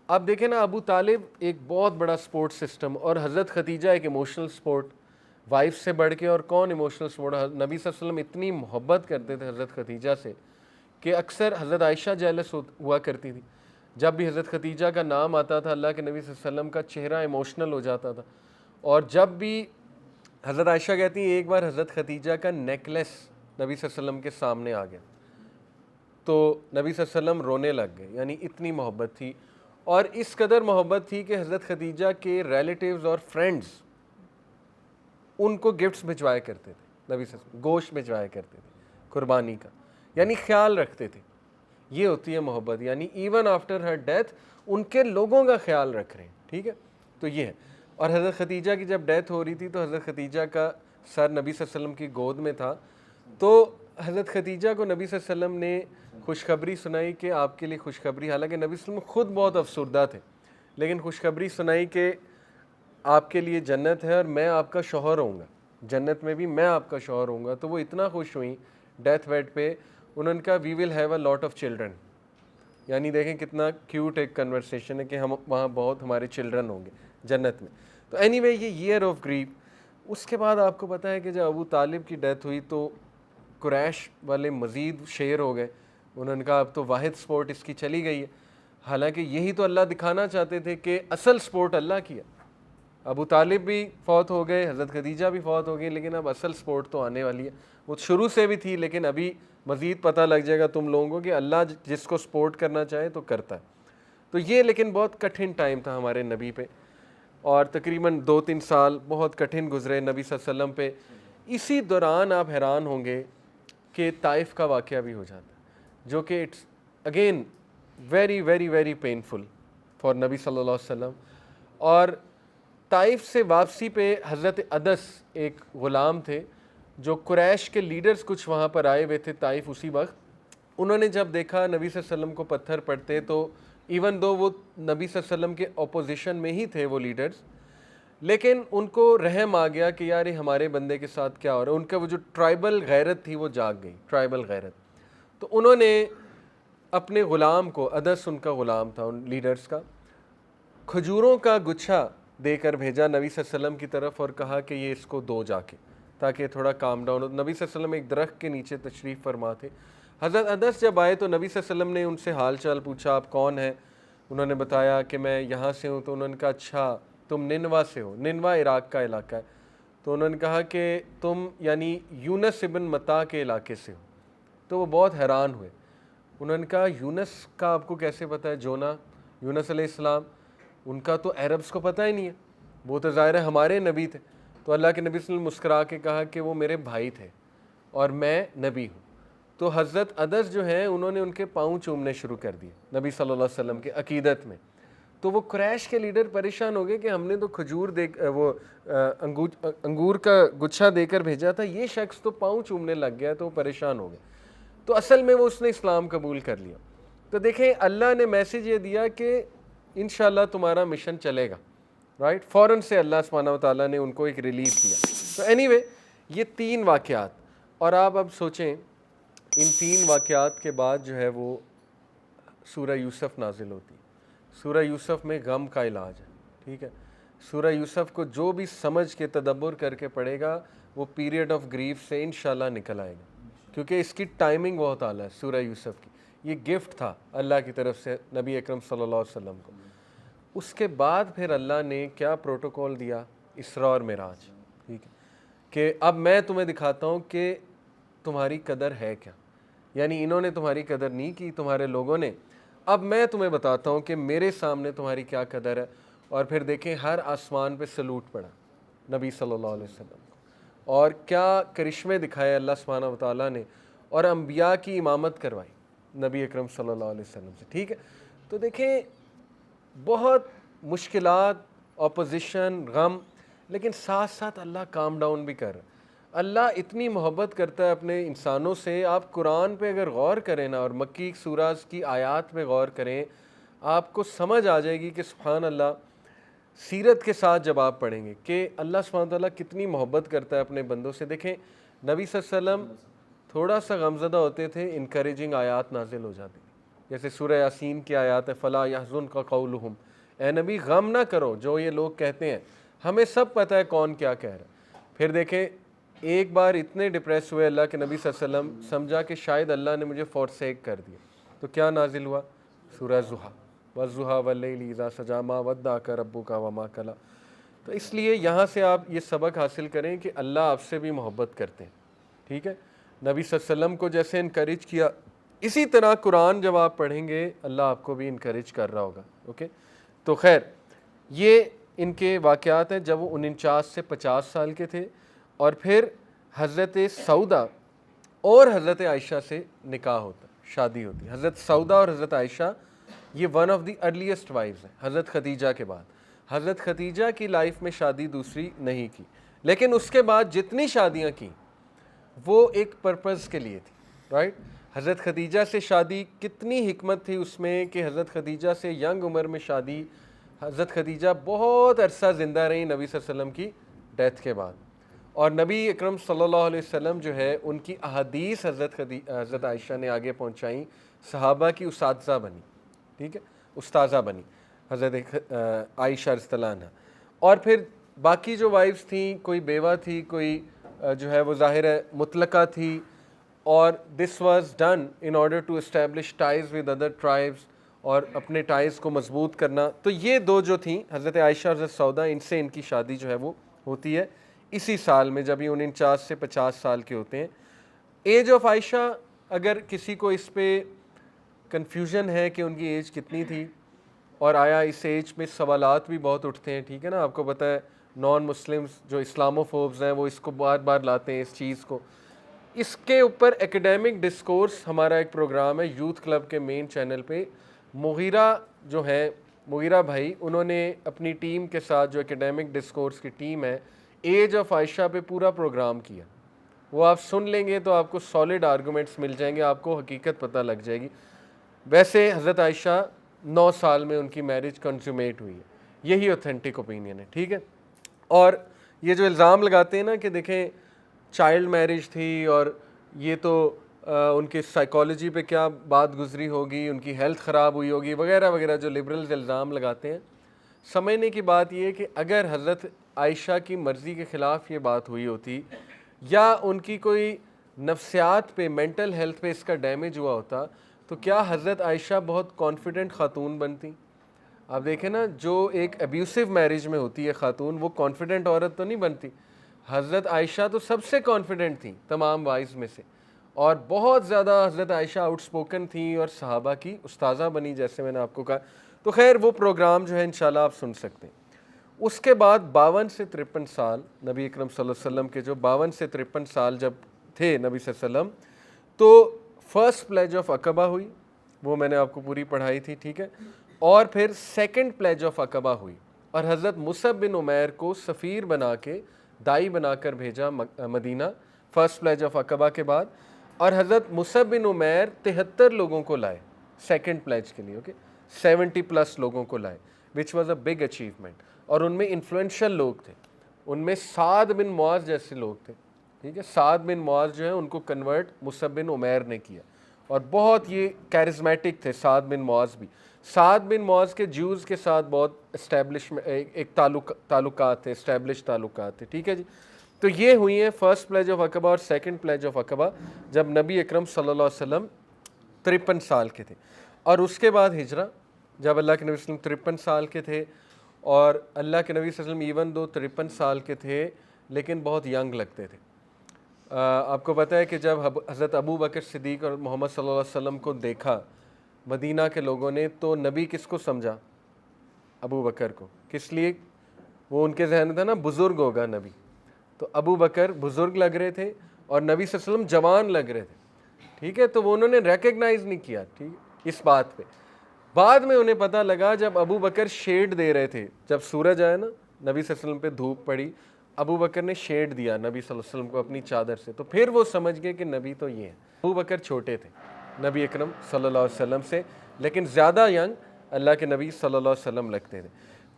اب دیکھیں نا, ابو طالب ایک بہت بڑا سپورٹ سسٹم, اور حضرت خدیجہ ایک ایموشنل سپورٹ, وائف سے بڑھ کے اور کون ایموشنل سپورٹ. نبی صلی اللہ علیہ وسلم اتنی محبت کرتے تھے حضرت خدیجہ سے کہ اکثر حضرت عائشہ جیلس ہوا کرتی تھی. جب بھی حضرت خدیجہ کا نام آتا تھا اللہ کے نبی صلی اللہ علیہ وسلم کا چہرہ ایموشنل ہو جاتا تھا. اور جب بھی حضرت عائشہ کہتی ہیں ایک بار حضرت خدیجہ کا نیکلیس نبی صلی اللہ علیہ وسلم کے سامنے آ گیا تو نبی صلی اللہ علیہ وسلم رونے لگ گئے, یعنی اتنی محبت تھی. اور اس قدر محبت تھی کہ حضرت خدیجہ کے ریلیٹیوز اور فرینڈز ان کو گفٹس بھجوایا کرتے تھے, نبی صلی اللہ علیہ وسلم گوشت بھجوایا کرتے تھے قربانی کا, یعنی خیال رکھتے تھے. یہ ہوتی ہے محبت, یعنی even after her death in کے لوگوں کا خیال رکھ رہے ہیں. ٹھیک ہے, تو یہ ہے. اور حضرت خدیجہ کی جب ڈیتھ ہو رہی تھی تو حضرت خدیجہ کا سر نبی صلی اللہ علیہ وسلم کی گود میں تھا, تو حضرت خدیجہ کو نبی صلی اللہ علیہ وسلم نے خوشخبری سنائی کہ آپ کے لیے خوشخبری, حالانکہ نبی صلی اللہ علیہ وسلم خود بہت افسردہ تھے, لیکن خوشخبری سنائی کہ آپ کے لیے جنت ہے اور میں آپ کا شوہر ہوں گا, جنت میں بھی میں آپ کا شوہر ہوں گا. تو وہ اتنا خوش ہوئیں ڈیتھ بیڈ پہ, انہوں نے کہا we will have a lot of children. یعنی دیکھیں کتنا کیوٹ ایک کنورسیشن ہے کہ ہم وہاں بہت ہمارے چلڈرن ہوں گے جنت میں. تو اینی وے یہ ایئر آف گریف. اس کے بعد آپ کو پتہ ہے کہ جب ابو طالب کی ڈیتھ ہوئی تو قریش والے مزید شیر ہو گئے, انہوں نے کہا اب تو واحد سپورٹ اس کی چلی گئی ہے. حالانکہ یہی تو اللہ دکھانا چاہتے تھے کہ اصل سپورٹ اللہ کی ہے. ابو طالب بھی فوت ہو گئے, حضرت خدیجہ بھی فوت ہو گئی, لیکن اب اصل سپورٹ تو آنے والی ہے. وہ شروع سے بھی تھی, لیکن ابھی مزید پتہ لگ جائے گا تم لوگوں کو کہ اللہ جس کو سپورٹ کرنا چاہے تو کرتا ہے. تو یہ لیکن بہت کٹھن ٹائم تھا ہمارے نبی پہ, اور تقریباً 2-3 سال بہت کٹھن گزرے نبی صلی اللہ علیہ وسلم پہ. اسی دوران آپ حیران ہوں گے کہ طائف کا واقعہ بھی ہو جاتا ہے, جو کہ it's again very very very painful for نبی صلی اللہ علیہ وسلم. اور طائف سے واپسی پہ حضرت عدس ایک غلام تھے جو قریش کے لیڈرز کچھ وہاں پر آئے ہوئے تھے طائف اسی وقت. انہوں نے جب دیکھا نبی صلی اللہ علیہ وسلم کو پتھر پڑتے, تو ایون دو وہ نبی صلی اللہ علیہ وسلم کے اپوزیشن میں ہی تھے وہ لیڈرز, لیکن ان کو رحم آ گیا کہ یار یہ ہمارے بندے کے ساتھ کیا ہو رہا ہے. ان کا وہ جو ٹرائبل غیرت تھی وہ جاگ گئی, ٹرائبل غیرت. تو انہوں نے اپنے غلام کو, عدس ان کا غلام تھا ان لیڈرز کا, کھجوروں کا گچھا دے کر بھیجا نبی صلی اللہ علیہ وسلم کی طرف اور کہا کہ یہ اس کو دو جا کے, تاکہ تھوڑا کام ڈاؤن ہو. نبی صلی اللہ علیہ وسلم ایک درخت کے نیچے تشریف فرما تھے. حضرت عدس جب آئے تو نبی صلی اللہ علیہ وسلم نے ان سے حال چال پوچھا, آپ کون ہیں؟ انہوں نے بتایا کہ میں یہاں سے ہوں. تو انہوں نے کہا اچھا تم ننوا سے ہو, ننوا عراق کا علاقہ ہے. تو انہوں نے کہا کہ تم یعنی یونس ابن متا کے علاقے سے ہو. تو وہ بہت حیران ہوئے. انہوں نے کہا یونس کا آپ کو کیسے پتہ ہے؟ جونا, یونس علیہ السلام, ان کا تو عربس کو پتہ ہی نہیں ہے, وہ تو ظاہر ہے ہمارے نبی تھے. تو اللہ کے نبی صلی اللہ علیہ وسلم مسکرا کے کہا کہ وہ میرے بھائی تھے اور میں نبی ہوں. تو حضرت عدس جو ہیں انہوں نے ان کے پاؤں چومنے شروع کر دیے نبی صلی اللہ علیہ وسلم کے عقیدت میں. تو وہ قریش کے لیڈر پریشان ہو گئے کہ ہم نے تو کھجور دے وہ انگور کا گچھا دے کر بھیجا تھا, یہ شخص تو پاؤں چومنے لگ گیا. تو وہ پریشان ہو گئے. تو اصل میں وہ اس نے اسلام قبول کر لیا. تو دیکھیں اللہ نے میسیج یہ دیا کہ انشاءاللہ تمہارا مشن چلے گا, رائٹ. فوراً سے اللہ سبحانہ و تعالیٰ نے ان کو ایک ریلیف دیا. تو اینی وے یہ 3 واقعات, اور آپ اب سوچیں ان 3 واقعات کے بعد جو ہے وہ سورہ یوسف نازل ہوتی. سورہ یوسف میں غم کا علاج ہے, ٹھیک ہے. سورہ یوسف کو جو بھی سمجھ کے تدبر کر کے پڑھے گا وہ پیریڈ آف گریف سے انشاءاللہ نکل آئے گا, کیونکہ اس کی ٹائمنگ بہت اعلیٰ ہے. سورہ یوسف کی یہ گفٹ تھا اللہ کی طرف سے نبی اکرم صلی اللہ علیہ وسلم کو. اس کے بعد پھر اللہ نے کیا پروٹوکول دیا؟ اسراء اور معراج, ٹھیک ہے, کہ اب میں تمہیں دکھاتا ہوں کہ تمہاری قدر ہے کیا. یعنی انہوں نے تمہاری قدر نہیں کی, تمہارے لوگوں نے, اب میں تمہیں بتاتا ہوں کہ میرے سامنے تمہاری کیا قدر ہے. اور پھر دیکھیں ہر آسمان پہ سلوٹ پڑا نبی صلی اللہ علیہ وسلم کو, اور کیا کرشمے دکھائے اللہ سبحانہ و تعالیٰ نے, اور انبیاء کی امامت کروائی نبی اکرم صلی اللہ علیہ وسلم سے, ٹھیک ہے. تو دیکھیں بہت مشکلات, اپوزیشن, غم, لیکن ساتھ ساتھ اللہ کام ڈاؤن بھی کر رہا ہے. اللہ اتنی محبت کرتا ہے اپنے انسانوں سے. آپ قرآن پہ اگر غور کریں نا, اور مکی سوراز کی آیات پہ غور کریں, آپ کو سمجھ آ جائے گی کہ سبحان اللہ. سیرت کے ساتھ جب آپ پڑھیں گے کہ اللہ سبحانہ تعالیٰ کتنی محبت کرتا ہے اپنے بندوں سے. دیکھیں نبی صلی اللہ علیہ وسلم تھوڑا سا غمزدہ ہوتے تھے, انکریجنگ آیات نازل ہو جاتی, جیسے سورہ یاسین کی آیات ہے, فلا یحزنک قولہم, اے نبی غم نہ کرو جو یہ لوگ کہتے ہیں, ہمیں سب پتہ ہے کون کیا کہہ رہا ہے. پھر دیکھیں ایک بار اتنے ڈپریس ہوئے اللہ کے نبی صلی اللہ علیہ وسلم, سمجھا کہ شاید اللہ نے مجھے فورسیک کر دیا. تو کیا نازل ہوا؟ سورہ ضحیٰ, والضحیٰ واللیل اذا سجی ما ودعک ربک وما قلی. تو اس لیے یہاں سے آپ یہ سبق حاصل کریں کہ اللہ آپ سے بھی محبت کرتے ہیں, ٹھیک ہے. نبی صلی اللہ علیہ وسلم کو جیسے انکریج کیا, اسی طرح قرآن جب آپ پڑھیں گے اللہ آپ کو بھی انکریج کر رہا ہوگا. اوکے, تو خیر یہ ان کے واقعات ہیں جب وہ 49 سے 50 سال کے تھے. اور پھر حضرت سعودہ اور حضرت عائشہ سے نکاح ہوتا, شادی ہوتی ہے. حضرت سودا اور حضرت عائشہ یہ one of the earliest wives ہیں حضرت خدیجہ کے بعد. حضرت خدیجہ کی لائف میں شادی دوسری نہیں کی, لیکن اس کے بعد جتنی شادیاں کی وہ ایک پرپز کے لیے تھی, رائٹ. حضرت خدیجہ سے شادی کتنی حکمت تھی اس میں کہ حضرت خدیجہ سے ینگ عمر میں شادی. حضرت خدیجہ بہت عرصہ زندہ رہی نبی صلی اللہ علیہ وسلم کی ڈیتھ کے بعد, اور نبی اکرم صلی اللہ علیہ وسلم جو ہے ان کی احادیث حضرت عائشہ نے آگے پہنچائیں, صحابہ کی اساتذہ بنی, ٹھیک ہے, استاذہ بنی حضرت عائشہ رضی اللہ عنہا. اور پھر باقی جو وائفز تھیں, کوئی بیوہ تھی, کوئی جو ہے وہ ظاہر ہے مطلقہ تھی, اور this was done in order to establish ties with other tribes, اور اپنے ٹائز کو مضبوط کرنا. تو یہ دو جو تھیں حضرت عائشہ اور حضرت سودا, ان سے ان کی شادی جو ہے وہ ہوتی ہے اسی سال میں جب یہ 49 سے 50 سال کے ہوتے ہیں. ایج آف عائشہ, اگر کسی کو اس پہ کنفیوژن ہے کہ ان کی ایج کتنی تھی, اور آیا اس ایج میں سوالات بھی بہت اٹھتے ہیں, ٹھیک ہے نا, آپ کو پتہ ہے نان مسلمز جو اسلاموفوبز ہیں وہ اس کو بار بار لاتے ہیں اس چیز کو. اس کے اوپر ایکیڈیمک ڈسکورس ہمارا ایک پروگرام ہے یوتھ کلب کے مین چینل پہ. مغیرہ جو ہے, مغیرہ بھائی, انہوں نے اپنی ٹیم کے ساتھ جو ایکیڈیمک ڈسکورس کی ٹیم ہے, ایج آف عائشہ پہ پورا پروگرام کیا. وہ آپ سن لیں گے تو آپ کو سالڈ آرگومنٹس مل جائیں گے, آپ کو حقیقت پتہ لگ جائے گی. ویسے حضرت عائشہ 9 سال میں ان کی میرج کنزیومیٹ ہوئی ہے, یہی اوتھینٹک اوپینین ہے, ٹھیک ہے. اور یہ جو الزام لگاتے ہیں نا کہ دیکھیں چائلڈ میرج تھی اور یہ تو ان کی سائیکالوجی پہ کیا بات گزری ہوگی, ان کی ہیلتھ خراب ہوئی ہوگی وغیرہ وغیرہ, جو لبرلز الزام لگاتے ہیں, سمجھنے کی بات یہ ہے کہ اگر حضرت عائشہ کی مرضی کے خلاف یہ بات ہوئی ہوتی یا ان کی کوئی نفسیات پہ, مینٹل ہیلتھ پہ اس کا ڈیمیج ہوا ہوتا, تو کیا حضرت عائشہ بہت کانفیڈنٹ خاتون بنتی؟ آپ دیکھیں نا, جو ایک ابیوسو میرج میں ہوتی ہے خاتون, وہ کانفیڈنٹ عورت تو نہیں بنتی. حضرت عائشہ تو سب سے کانفیڈنٹ تھیں تمام وائز میں سے, اور بہت زیادہ حضرت عائشہ آؤٹ سپوکن تھیں اور صحابہ کی استاذہ بنی, جیسے میں نے آپ کو کہا. تو خیر وہ پروگرام جو ہے انشاءاللہ آپ سن سکتے ہیں. اس کے بعد 52 سے 53 سال نبی اکرم صلی اللہ علیہ وسلم کے, جو 52 سے 53 سال جب تھے نبی صلی اللہ علیہ وسلم, تو فرسٹ پلیج آف عقبہ ہوئی, وہ میں نے آپ کو پوری پڑھائی تھی, ٹھیک ہے. اور پھر سیکنڈ پلیج آف عقبہ ہوئی, اور حضرت مصعب بن عمیر کو سفیر بنا کے, دائی بنا کر بھیجا مدینہ فرسٹ پلیج آف عقبہ کے بعد. اور حضرت مصعب بن عمیر 73 لوگوں کو لائے سیکنڈ پلیج کے لیے, اوکے, 70+ لوگوں کو لائے, which was a big achievement. اور ان میں انفلوئنشل لوگ تھے, ان میں سعد بن معاذ جیسے لوگ تھے, ٹھیک ہے. سعد بن معاذ جو ہے ان کو کنورٹ مصعب بن عمیر نے کیا, اور بہت یہ کیرزمیٹک تھے سعد بن معاذ بھی. سعد بن معاذ کے جیوز کے ساتھ بہت ایک تعلقات تھے, اسٹیبلش تعلقات تھے, ٹھیک ہے جی. تو یہ ہوئی ہیں فرسٹ پلیج آف عقبہ اور سیکنڈ پلیج آف عقبہ جب نبی اکرم صلی اللہ علیہ وسلم 53 سال کے تھے. اور اس کے بعد ہجرہ, جب اللہ کے نبی صلی اللہ علیہ وسلم 53 سال کے تھے, اور اللہ کے نبی صلی اللہ علیہ وسلم ایون دو 53 سال کے تھے لیکن بہت ینگ لگتے تھے. آپ کو پتہ ہے کہ جب حضرت ابو بکر صدیق اور محمد صلی اللہ علیہ وسلم کو دیکھا مدینہ کے لوگوں نے, تو نبی کس کو سمجھا؟ ابو بکر کو. کس لیے؟ وہ ان کے ذہن میں تھا نا بزرگ ہوگا نبی, تو ابو بکر بزرگ لگ رہے تھے اور نبی صلی اللہ علیہ وسلم جوان لگ رہے تھے, ٹھیک ہے. تو وہ انہوں نے ریکگنائز نہیں کیا, ٹھیک ہے, اس بات پہ. بعد میں انہیں پتہ لگا جب ابو بکر شیڈ دے رہے تھے, جب سورج آیا نا نبی صلی اللہ علیہ وسلم پہ دھوپ پڑی, ابو بکر نے شیڈ دیا نبی صلی اللہ علیہ وسلم کو اپنی چادر سے, تو پھر وہ سمجھ گئے کہ نبی تو یہ ہیں. ابو بکر چھوٹے تھے نبی اکرم صلی اللہ علیہ وسلم سے, لیکن زیادہ ینگ اللہ کے نبی صلی اللہ علیہ وسلم لگتے تھے.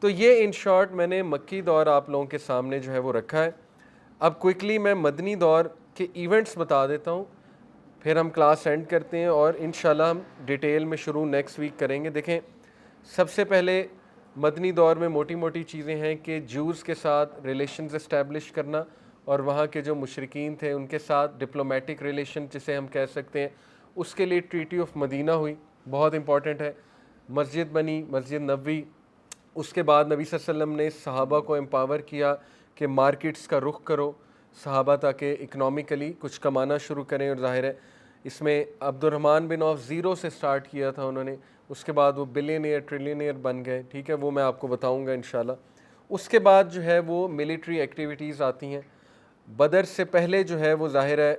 تو یہ ان شارٹ میں نے مکی دور آپ لوگوں کے سامنے جو ہے وہ رکھا ہے. اب کوئکلی میں مدنی دور کے ایونٹس بتا دیتا ہوں, پھر ہم کلاس اینڈ کرتے ہیں, اور انشاءاللہ ہم ڈیٹیل میں شروع نیکسٹ ویک کریں گے. دیکھیں, سب سے پہلے مدنی دور میں موٹی موٹی چیزیں ہیں کہ جوز کے ساتھ ریلیشنز اسٹیبلش کرنا, اور وہاں کے جو مشرکین تھے ان کے ساتھ ڈپلومیٹک ریلیشن جسے ہم کہہ سکتے ہیں, اس کے لیے ٹریٹی آف مدینہ ہوئی, بہت امپورٹنٹ ہے. مسجد بنی, مسجد نبوی. اس کے بعد نبی صلی اللہ علیہ وسلم نے صحابہ کو امپاور کیا کہ مارکیٹس کا رخ کرو صحابہ, تاکہ اکنامکلی کچھ کمانا شروع کریں. اور ظاہر ہے اس میں عبد الرحمن بن عوف زیرو سے سٹارٹ کیا تھا انہوں نے, اس کے بعد وہ بلینئر ٹریلینئر بن گئے, ٹھیک ہے, وہ میں آپ کو بتاؤں گا انشاءاللہ. اس کے بعد جو ہے وہ ملٹری ایکٹیویٹیز آتی ہیں. بدر سے پہلے جو ہے وہ ظاہر ہے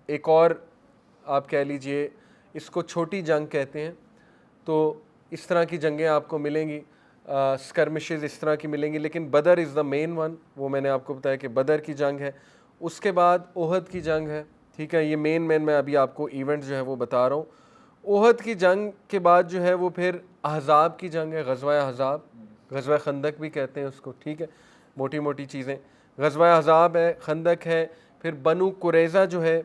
ایک اور آپ کہہ لیجئے اس کو چھوٹی جنگ کہتے ہیں. تو اس طرح کی جنگیں آپ کو ملیں گی, اسکرمشز اس طرح کی ملیں گی, لیکن بدر از دا مین ون. وہ میں نے آپ کو بتایا کہ بدر کی جنگ ہے. اس کے بعد احد کی جنگ ہے, ٹھیک ہے. یہ مین میں ابھی آپ کو ایونٹ جو ہے وہ بتا رہا ہوں. احد کی جنگ کے بعد جو ہے وہ پھر احزاب کی جنگ ہے, غزوہ احزاب, غزوہ خندق بھی کہتے ہیں اس کو, ٹھیک ہے. موٹی موٹی چیزیں, غزوہ احزاب ہے, خندق ہے. پھر بنو قریظہ جو ہے,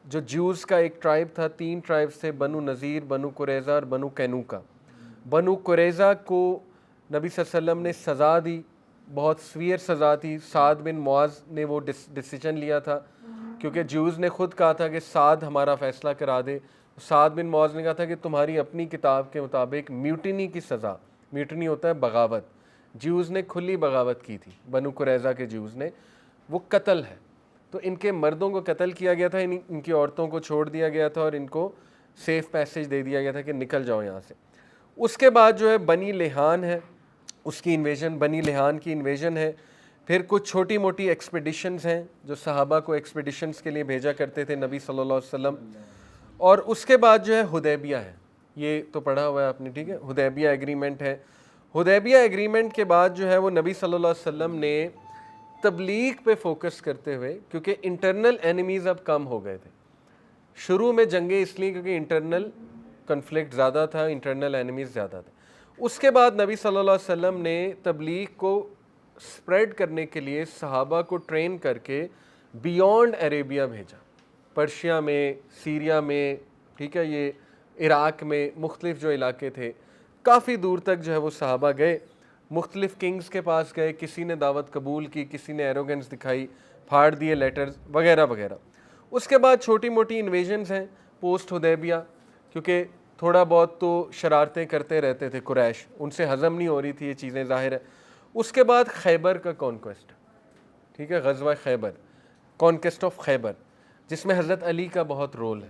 جو جیوز کا ایک ٹرائب تھا, 3 ٹرائبس تھے, بنو نذیر, بنو قریظہ اور بنو قینوقہ. بنو قریظہ کو نبی صلی اللہ علیہ وسلم نے سزا دی, بہت سویئر سزا تھی. سعد بن معاذ نے وہ ڈیسیجن لیا تھا, کیونکہ جیوز نے خود کہا تھا کہ سعد ہمارا فیصلہ کرا دے. سعد بن معاذ نے کہا تھا کہ تمہاری اپنی کتاب کے مطابق میوٹینی کی سزا, میوٹینی ہوتا ہے بغاوت, جیوز نے کھلی بغاوت کی تھی, بنو قریظہ کے جیوز نے, وہ قتل ہے. تو ان کے مردوں کو قتل کیا گیا تھا, ان کی عورتوں کو چھوڑ دیا گیا تھا, اور ان کو سیف پیسج دے دیا گیا تھا کہ نکل جاؤ یہاں سے. اس کے بعد جو ہے بنی لحان ہے, اس کی انویژن, بنی لحان کی انویژن ہے. پھر کچھ چھوٹی موٹی ایکسپیڈیشنز ہیں جو صحابہ کو ایکسپیڈیشنز کے لیے بھیجا کرتے تھے نبی صلی اللہ علیہ وسلم. اور اس کے بعد جو ہے حدیبیہ ہے, یہ تو پڑھا ہوا ہے آپ نے, ٹھیک ہے. حدیبیہ ایگریمنٹ ہے. حدیبیہ ایگریمنٹ کے بعد جو ہے وہ نبی صلی اللہ علیہ وسلم نے تبلیغ پہ فوکس کرتے ہوئے, کیونکہ انٹرنل اینیمیز اب کم ہو گئے تھے. شروع میں جنگیں اس لیے کیونکہ انٹرنل کنفلکٹ زیادہ تھا, انٹرنل اینیمیز زیادہ تھے. اس کے بعد نبی صلی اللہ علیہ وسلم نے تبلیغ کو سپریڈ کرنے کے لیے صحابہ کو ٹرین کر کے بیونڈ عربیہ بھیجا, پرشیا میں, سیریا میں, ٹھیک ہے, یہ عراق میں, مختلف جو علاقے تھے, کافی دور تک جو ہے وہ صحابہ گئے. مختلف کنگز کے پاس گئے, کسی نے دعوت قبول کی, کسی نے ایروگنس دکھائی, پھاڑ دیے لیٹرز وغیرہ وغیرہ. اس کے بعد چھوٹی موٹی انویژنز ہیں پوسٹ حدیبیہ, کیونکہ تھوڑا بہت تو شرارتیں کرتے رہتے تھے قریش, ان سے ہضم نہیں ہو رہی تھی یہ چیزیں, ظاہر ہے. اس کے بعد خیبر کا کانکویسٹ, ٹھیک ہے, غزوہ خیبر, کانکویسٹ آف خیبر, جس میں حضرت علی کا بہت رول ہے,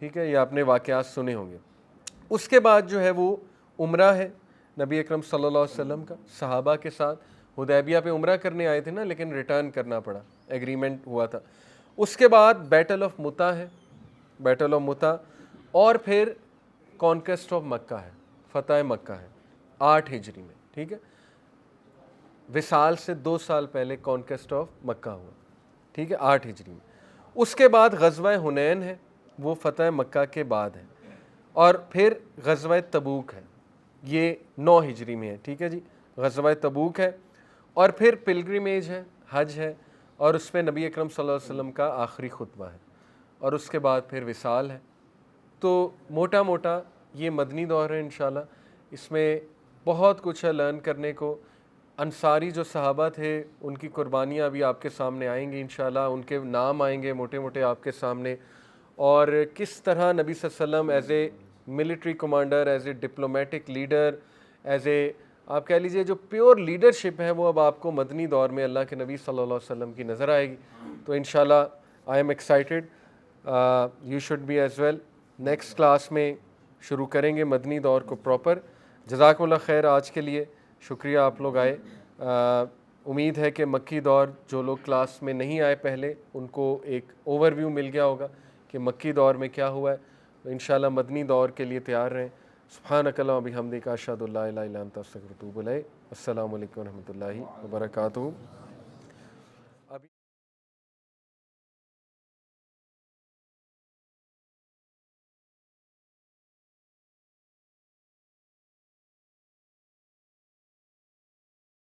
ٹھیک ہے, یہ آپ نے واقعات سنے ہوں گے. اس کے بعد جو ہے وہ عمرہ ہے نبی اکرم صلی اللہ علیہ وسلم کا صحابہ کے ساتھ. حدیبیہ پہ عمرہ کرنے آئے تھے نا, لیکن ریٹرن کرنا پڑا, ایگریمنٹ ہوا تھا. اس کے بعد بیٹل آف متا ہے, بیٹل آف متا, اور پھر کانکویسٹ آف مکہ ہے, فتح مکہ ہے 8 ہجری میں, ٹھیک ہے. وصال سے 2 سال پہلے کانکویسٹ آف مکہ ہوا, ٹھیک ہے, 8 ہجری میں. اس کے بعد غزوہ حنین ہے, وہ فتح مکہ کے بعد ہے. اور پھر غزوہ تبوک ہے, یہ 9 ہجری میں ہے, ٹھیک ہے جی, غزوہ تبوک ہے. اور پھر پلگریمیج ہے, حج ہے, اور اس پہ نبی اکرم صلی اللہ علیہ وسلم کا آخری خطبہ ہے. اور اس کے بعد پھر وصال ہے. تو موٹا موٹا یہ مدنی دور ہے انشاءاللہ. اس میں بہت کچھ ہے لرن کرنے کو. انصاری جو صحابہ تھے ان کی قربانیاں ابھی آپ کے سامنے آئیں گی انشاءاللہ, ان کے نام آئیں گے موٹے موٹے آپ کے سامنے, اور کس طرح نبی صلی اللہ علیہ وسلم as a military commander, as a diplomatic leader, as a آپ کہہ لیجئے جو پیور لیڈرشپ ہے, وہ اب آپ کو مدنی دور میں اللہ کے نبی صلی اللہ علیہ وسلم کی نظر آئے گی. تو انشاءاللہ I am excited, you should be as well. Next class میں شروع کریں گے مدنی دور کو پراپر. جزاکم اللہ خیر. آج کے لیے شکریہ, آپ لوگ آئے. امید ہے کہ مکی دور جو لوگ کلاس میں نہیں آئے پہلے, ان کو ایک اوور ویو مل گیا ہوگا کہ مکی دور میں کیا ہوا ہے. تو انشاءاللہ مدنی دور کے لیے تیار رہیں. سبحانک اللہم و بحمدک, اشہد ان لا الہ الا انت استغفرک و اتوب الیک. السلام علیکم و رحمۃ اللہ وبرکاتہ.